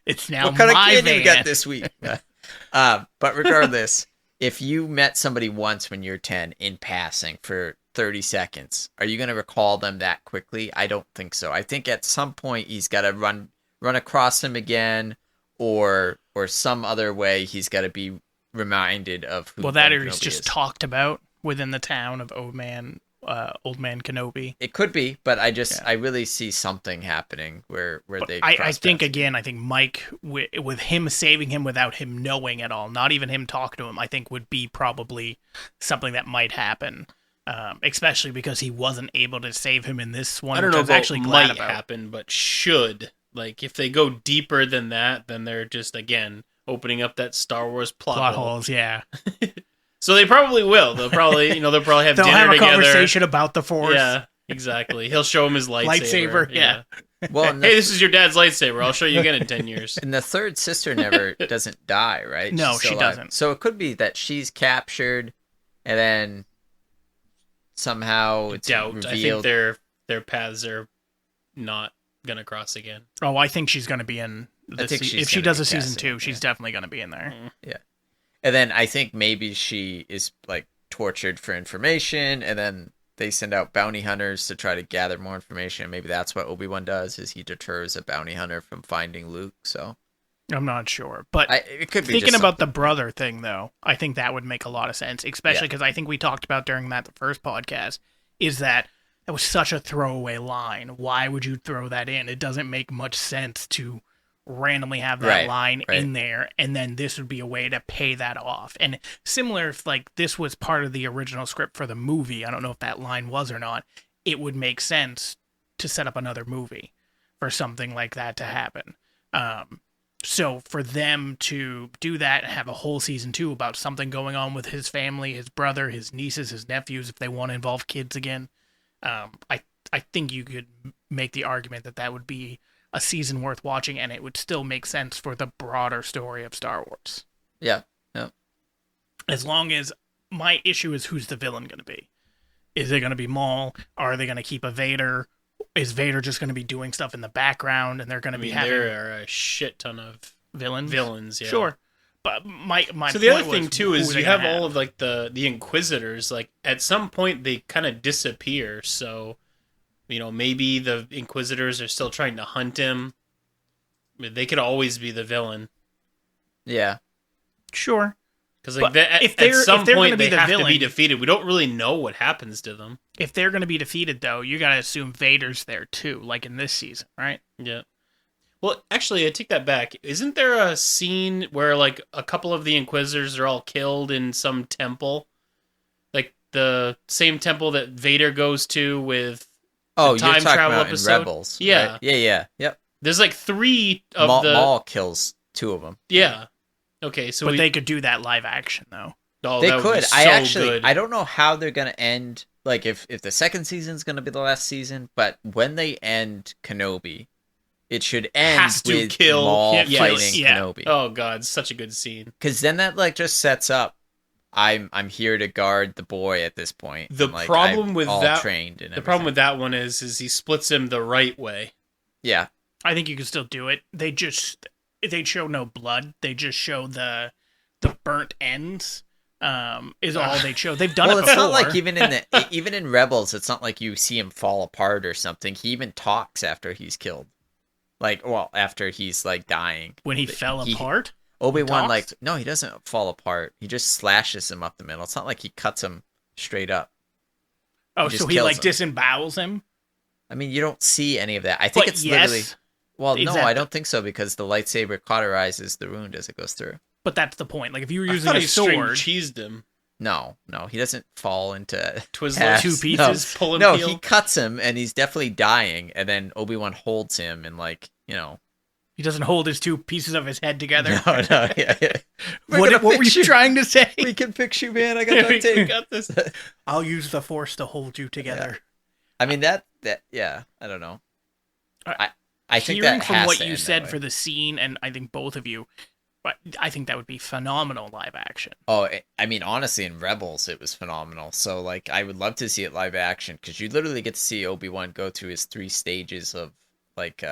It's now what kind of candy van. you got this week? But regardless, if you met somebody once when you're 10 in passing for 30 seconds, are you going to recall them that quickly? I don't think so. I think at some point he's got to run across them again, or some other way he's got to be reminded of who. Well, that is just talked about within the town of Old Man Kenobi. It could be, but I really see something happening where they. I think Mike, with him saving him without him knowing at all, not even him talking to him, I think would be probably something that might happen. Especially because he wasn't able to save him in this one. I don't know if actually might happen, but should. Like, if they go deeper than that, then they're just, again, opening up that Star Wars plot hole. Holes, yeah. So they probably will. They'll probably have dinner together. They'll have a conversation about the Force. Yeah, exactly. He'll show him his lightsaber. Yeah. Well, hey, this is your dad's lightsaber. I'll show you again in 10 years. And the third sister never doesn't die, right? No, she doesn't. So it could be that she's captured, and then somehow it's revealed. I think their paths are not gonna cross again. Oh, I think she's gonna be in. If she does a season 2, she's definitely gonna be in there. Yeah, and then I think maybe she is like tortured for information, and then they send out bounty hunters to try to gather more information. Maybe that's what Obi-Wan does: is he deters a bounty hunter from finding Luke. So I'm not sure, but it could be thinking about the brother thing, though. I think that would make a lot of sense, especially because I think we talked about during the first podcast is that was such a throwaway line. Why would you throw that in? It doesn't make much sense to randomly have that line in there, and then this would be a way to pay that off. And similar, if like this was part of the original script for the movie, I don't know if that line was or not, it would make sense to set up another movie for something like that to happen. So for them to do that and have a whole season 2 about something going on with his family, his brother, his nieces, his nephews, if they want to involve kids again, I think you could make the argument that would be a season worth watching, and it would still make sense for the broader story of Star Wars. Yeah. As long as my issue is who's the villain going to be. Is it going to be Maul? Are they going to keep a Vader? Is Vader just going to be doing stuff in the background, and they're going to be having... There are a shit ton of villains, yeah. Sure. But my so the other thing too is you have all of like the Inquisitors. Like at some point they kind of disappear. So maybe the Inquisitors are still trying to hunt him. They could always be the villain. Yeah, sure. Because like at some point they have to be defeated. We don't really know what happens to them. If they're going to be defeated, though, you got to assume Vader's there too, like in this season, right? Yeah. Well, actually, I take that back. Isn't there a scene where, like, a couple of the Inquisitors are all killed in some temple? Like, the same temple that Vader goes to with the time travel episode? Rebels. Yeah. Right? Yeah. Yep. There's, like, 3 of Maul kills 2 of them. Yeah. Okay, so But they could do that live action, though. Oh, they could. Good. I don't know how they're going to end, like, if the second season's going to be the last season, but when they end Kenobi... It should end with Maul fighting Kenobi. Oh god, such a good scene. Because then that like just sets up. I'm here to guard the boy at this point. The problem with that trained and the problem with that one is he splits him the right way. Yeah, I think you can still do it. They show no blood. They just show the burnt ends. Is all they show. They've done it before. It's not like even in Rebels, it's not like you see him fall apart or something. He even talks after he's killed. After he's, like, dying. When he fell apart? Obi-Wan, no, he doesn't fall apart. He just slashes him up the middle. It's not like he cuts him straight up. Oh, so he, disembowels him? I mean, you don't see any of that. I think literally... Well, no, I don't think so, because the lightsaber cauterizes the wound as it goes through. But that's the point. Like, if you were using a sword... He cheesed him. No, he doesn't fall into Twizzler 2 pieces, pull him. No, he cuts him, and he's definitely dying, and then Obi-Wan holds him, and he doesn't hold his 2 pieces of his head together. No, yeah. What were you trying to say? We can fix you, man. I got duct tape. We got this. I'll use the Force to hold you together. Yeah. I mean that. Yeah, I don't know. I think hearing that from has what to you end said that for the scene, and I think both of you, But I think that would be phenomenal live action. Oh, I mean, honestly, in Rebels, it was phenomenal. So, like, I would love to see it live action because you literally get to see Obi-Wan go through his 3 stages of, like,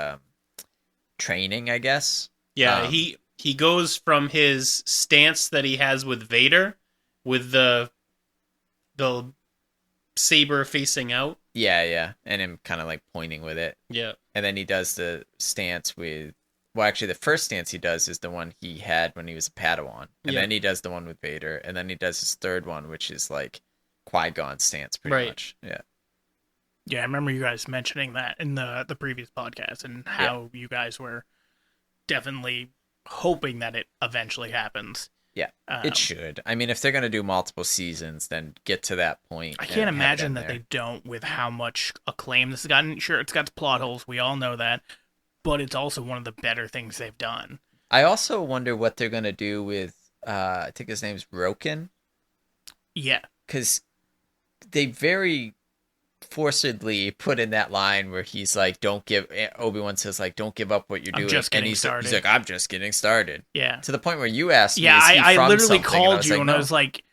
training, I guess. Yeah, he goes from his stance that he has with Vader, with the saber facing out. Yeah, and him kind of, like, pointing with it. Yeah. And then he does the stance with... Well, actually, the first stance he does is the one he had when he was a Padawan. And then he does the one with Vader. And then he does his third one, which is like Qui-Gon's stance, pretty much. Yeah. Yeah, I remember you guys mentioning that in the previous podcast and how you guys were definitely hoping that it eventually happens. Yeah, it should. I mean, if they're going to do multiple seasons, then get to that point. I can't imagine that they don't with how much acclaim this has gotten. Sure, it's got plot holes. We all know that. But it's also one of the better things they've done. I also wonder what they're going to do with, I think his name's Roken. Yeah. Because they very forcedly put in that line where he's like, Obi-Wan says, like, don't give up what you're doing. He's like, I'm just getting started. Yeah. To the point where you asked me, I literally called you and I was like,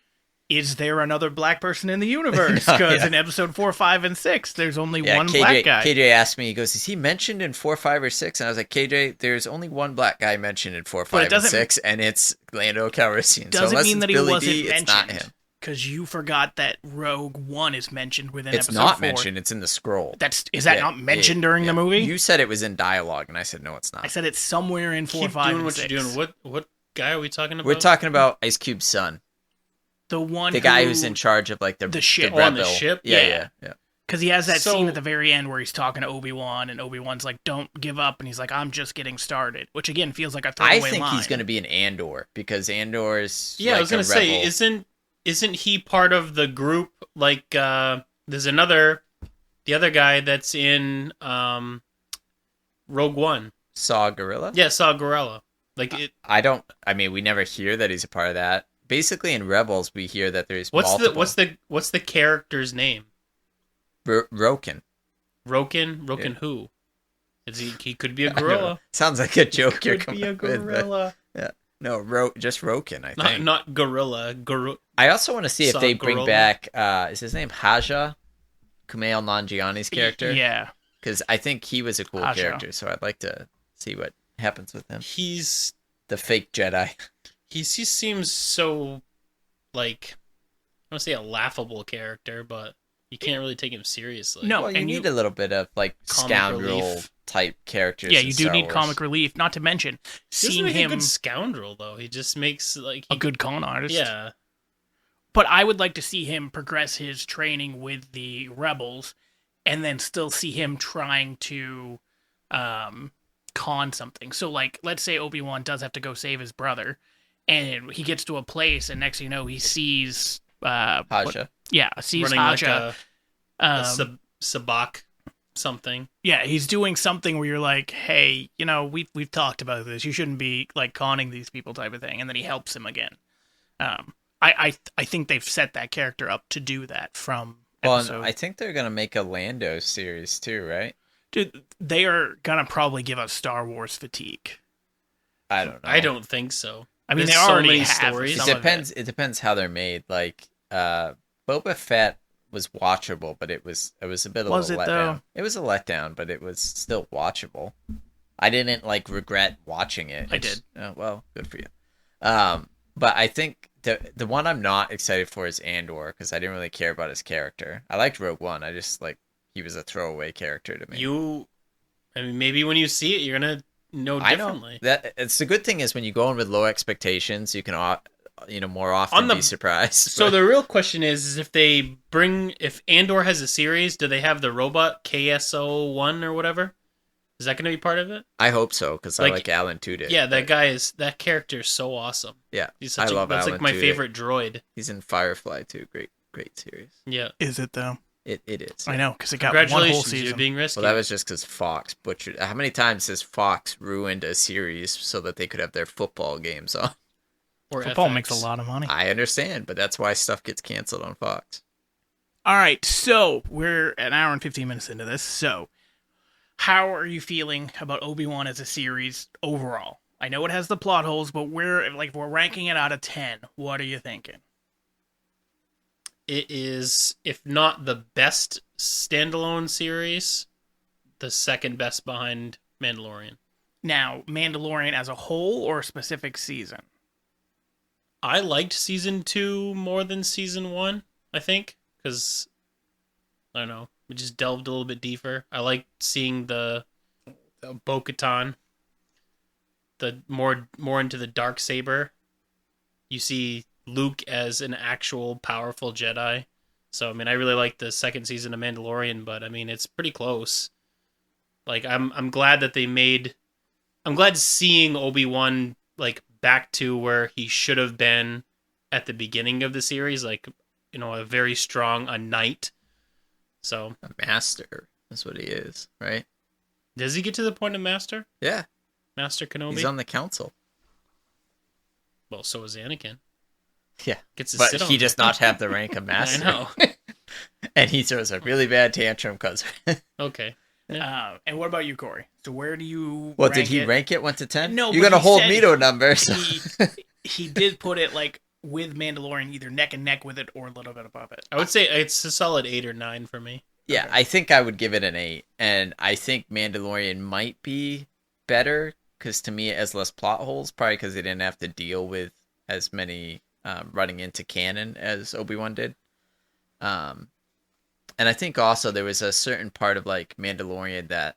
is there another black person in the universe? Because in episode 4, 5, and 6, there's only one black guy. KJ asked me, he goes, is he mentioned in 4, 5, or 6? And I was like, KJ, there's only one black guy mentioned in 4, 5, and 6, and it's Lando Calrissian. Doesn't mean that he Billy wasn't D, mentioned. it's not him. Because you forgot that Rogue One is mentioned within episode 4. It's not mentioned, it's in the scroll. Is that not mentioned during the movie? You said it was in dialogue, and I said, no, it's not. I said it's somewhere in 4, 5, and 6. Keep doing what you're doing. What guy are we talking about? We're talking about Ice Cube's son. The guy who's in charge of like the ship. On the ship? Yeah. Because he has that scene at the very end where he's talking to Obi-Wan, and Obi-Wan's like, don't give up, and he's like, I'm just getting started, which again feels like a throwaway line. I think he's going to be an Andor, because Andor is I was going to say, isn't he part of the group, like, there's the other guy that's in Rogue One. Saw Gerrera? Yeah, Saw Gerrera. Like, we never hear that he's a part of that. Basically, in Rebels, we hear that there's what's the character's name? Roken. Roken who? He could be a gorilla. Sounds like a joke. He could be a gorilla. Yeah. No, just Roken, I think. Not gorilla. I also want to see if they bring back, is his name Haja? Kumail Nanjiani's character? Yeah. Because I think he was a cool character, so I'd like to see what happens with him. He's the fake Jedi. He seems so, like, I don't say a laughable character, but you can't really take him seriously. No, well, you need a little bit of, like, scoundrel type characters. Yeah, you do need comic relief. Not to mention seeing him a good scoundrel, though. He just makes like a good con artist. Yeah, but I would like to see him progress his training with the rebels, and then still see him trying to con something. So, like, let's say Obi-Wan does have to go save his brother. And he gets to a place, and next thing you know, he sees Haja. Sees running Haja. Like a sabak something. Yeah, he's doing something where you're like, hey, we've talked about this. You shouldn't be like conning these people, type of thing. And then he helps him again. I think they've set that character up to do that from. Well, I think they're gonna make a Lando series too, right? Dude, they are gonna probably give us Star Wars fatigue. I don't know. I don't think so. I mean, there's they already so have stories. It depends how they're made. Like, Boba Fett was watchable, but it was a bit of a letdown. Though? It was a letdown, but it was still watchable. I didn't regret watching it. I did. Oh, well, good for you. But I think the one I'm not excited for is Andor, because I didn't really care about his character. I liked Rogue One. I just he was a throwaway character to me. Maybe when you see it, you're gonna know differently. I know. It's the good thing is when you go in with low expectations, you can more often be surprised. So the real question is if Andor has a series, do they have the robot KSO-1 or whatever? Is that going to be part of it? I hope so, because I like Alan Tudyk. Yeah, that character is so awesome. Yeah, I love Alan. That's like my favorite droid. He's in Firefly too. Great series. Yeah. Is it though? It is. I know, because it got one whole season. You're being rescued. Well, that was just because Fox butchered. How many times has Fox ruined a series so that they could have their football games on? Or football makes a lot of money. I understand, but that's why stuff gets canceled on Fox. All right, so we're an hour and 15 minutes into this. So, how are you feeling about Obi-Wan as a series overall? I know it has the plot holes, but we're ranking it out of 10. What are you thinking? It is, if not the best standalone series, the second best behind Mandalorian. Now, Mandalorian as a whole or a specific season? I liked season 2 more than season 1, I think, because, I don't know, we just delved a little bit deeper. I liked seeing the Bo-Katan, the more into the Darksaber. You see Luke as an actual powerful Jedi. So, I mean, I really like the second season of Mandalorian, but, I mean, it's pretty close. Like, I'm glad that I'm glad seeing Obi-Wan, like, back to where he should have been at the beginning of the series, like, you know, a knight. So a master is what he is, right? Does he get to the point of master? Yeah. Master Kenobi? He's on the council. Well, so is Anakin. Yeah. But he does not have the rank of master. I know. And he throws a really bad tantrum because Okay. Yeah. And what about you, Corey? So where do you Well, did he rank it 1 to 10? No, you're gonna hold me to a number. So. He did put it like with Mandalorian, either neck and neck with it or a little bit above it. I would say it's a solid 8 or 9 for me. Yeah, okay. I think I would give it an 8, and I think Mandalorian might be better because to me it has less plot holes, probably because they didn't have to deal with as many running into canon as Obi-Wan did. And I think also there was a certain part of like Mandalorian that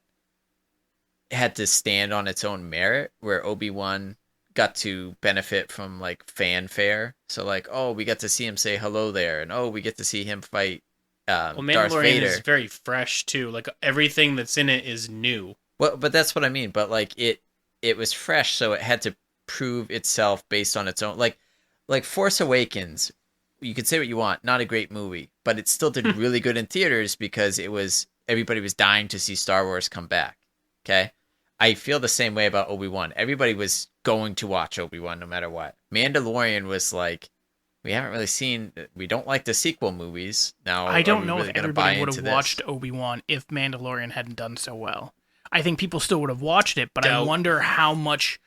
had to stand on its own merit, where Obi-Wan got to benefit from like fanfare. So like, oh, we got to see him say hello there, and oh, we get to see him fight Mandalorian Darth Vader. is very fresh too. Like everything that's in it is new. Well, but that's what I mean. But like it was fresh, so it had to prove itself based on its own. Like Force Awakens, you could say what you want, not a great movie, but it still did really good in theaters because everybody was dying to see Star Wars come back. Okay, I feel the same way about Obi-Wan. Everybody was going to watch Obi-Wan no matter what. Mandalorian was like, we haven't really seen. We don't like the sequel movies. Now I don't know really if everybody would have watched Obi-Wan if Mandalorian hadn't done so well. I think people still would have watched it, but I wonder how much.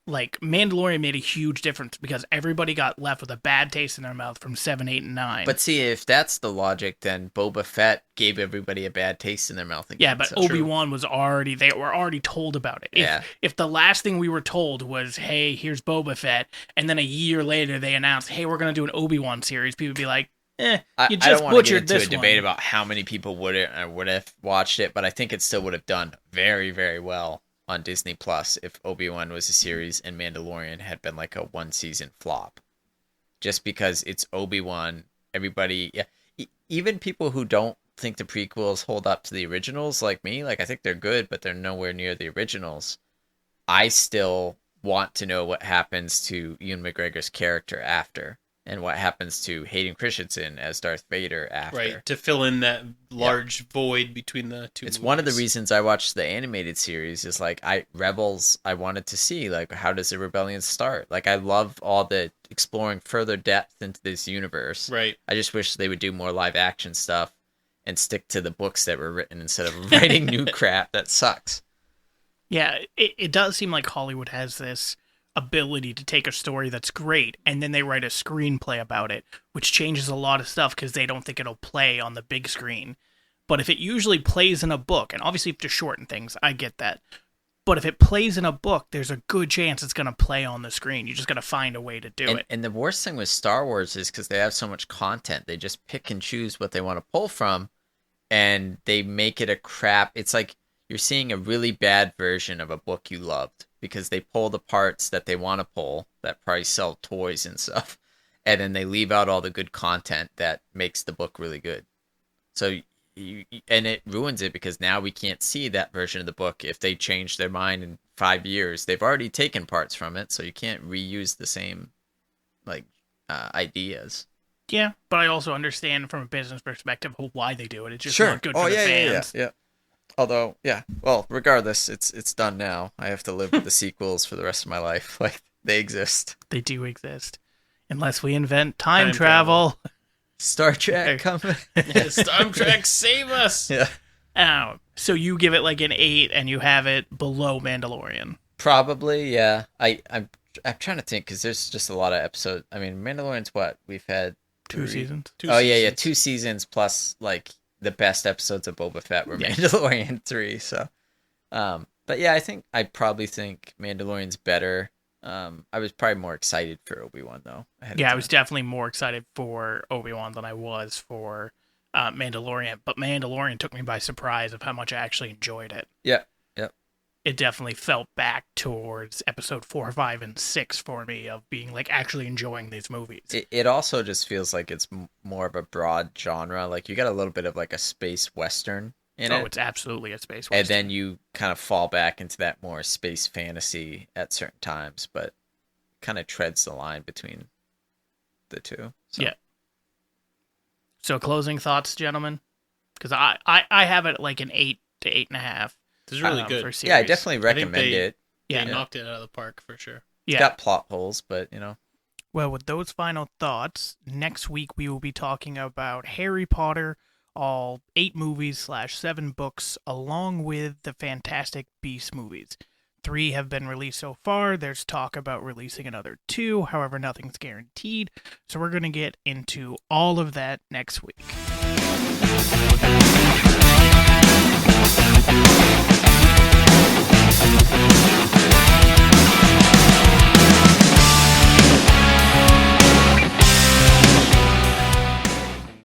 Like, Mandalorian made a huge difference because everybody got left with a bad taste in their mouth from 7, 8, and 9. But see, if that's the logic, then Boba Fett gave everybody a bad taste in their mouth again. Yeah, but Obi-Wan was they were already told about it. If the last thing we were told was, hey, here's Boba Fett, and then a year later they announced, hey, we're going to do an Obi-Wan series, people would be like, you just butchered this one. I don't want to get into a debate about how many people would have watched it, but I think it still would have done very, very well on Disney Plus if Obi-Wan was a series and Mandalorian had been like a 1-season flop. Just because it's Obi-Wan, everybody, even people who don't think the prequels hold up to the originals, like me, like I think they're good, but they're nowhere near the originals. I still want to know what happens to Ewan McGregor's character after, and what happens to Hayden Christensen as Darth Vader after. Right, to fill in that large void between the two It's movies. one of the reasons I watched the animated series is like Rebels, I wanted to see like how does the rebellion start? Like I love all the exploring further depth into this universe. Right. I just wish they would do more live action stuff and stick to the books that were written instead of writing new crap that sucks. Yeah, it does seem like Hollywood has this ability to take a story that's great and then they write a screenplay about it, which changes a lot of stuff because they don't think it'll play on the big screen. But if it usually plays in a book, and obviously you have to shorten things, I get that. But if it plays in a book, there's a good chance it's going to play on the screen. You just got to find a way to do it. And the worst thing with Star Wars is because they have so much content, they just pick and choose what they want to pull from, and they make it a crap. It's like you're seeing a really bad version of a book you loved because they pull the parts that they want to pull that probably sell toys and stuff, and then they leave out all the good content that makes the book really good. So and it ruins it because now we can't see that version of the book if they change their mind in 5 years. They've already taken parts from it, so you can't reuse the same ideas. Yeah, but I also understand from a business perspective why they do it. It's just not good for the fans. Yeah. Although, well, regardless, it's done now. I have to live with the sequels for the rest of my life. Like, they exist. They do exist. Unless we invent time travel. Star Trek coming. Star Trek, save us! Yeah. So you give it like an 8 and you have it below Mandalorian. Probably, yeah. I'm trying to think because there's just a lot of episodes. I mean, Mandalorian's what we've had two seasons. Yeah, 2 seasons plus like the best episodes of Boba Fett were Mandalorian 3. So, but yeah, I probably think Mandalorian's better. I was probably more excited for Obi-Wan though. I was definitely more excited for Obi-Wan than I was for Mandalorian. But Mandalorian took me by surprise of how much I actually enjoyed it. Yeah. It definitely felt back towards episode 4, 5, and 6 for me of being like actually enjoying these movies. It also just feels like it's more of a broad genre. Like you got a little bit of like a space western in it. Oh, it's absolutely a space western. And then you kind of fall back into that more space fantasy at certain times, but kind of treads the line between the two. So. Yeah. So closing thoughts, gentlemen? Because I have it like an 8 to 8.5. This is really good. Yeah, I definitely recommend it. They knocked it out of the park for sure. It's got plot holes, but Well, with those final thoughts, next week we will be talking about Harry Potter, all 8 movies / 7 books, along with the Fantastic Beasts movies. 3 have been released so far. There's talk about releasing another 2. However, nothing's guaranteed. So we're going to get into all of that next week.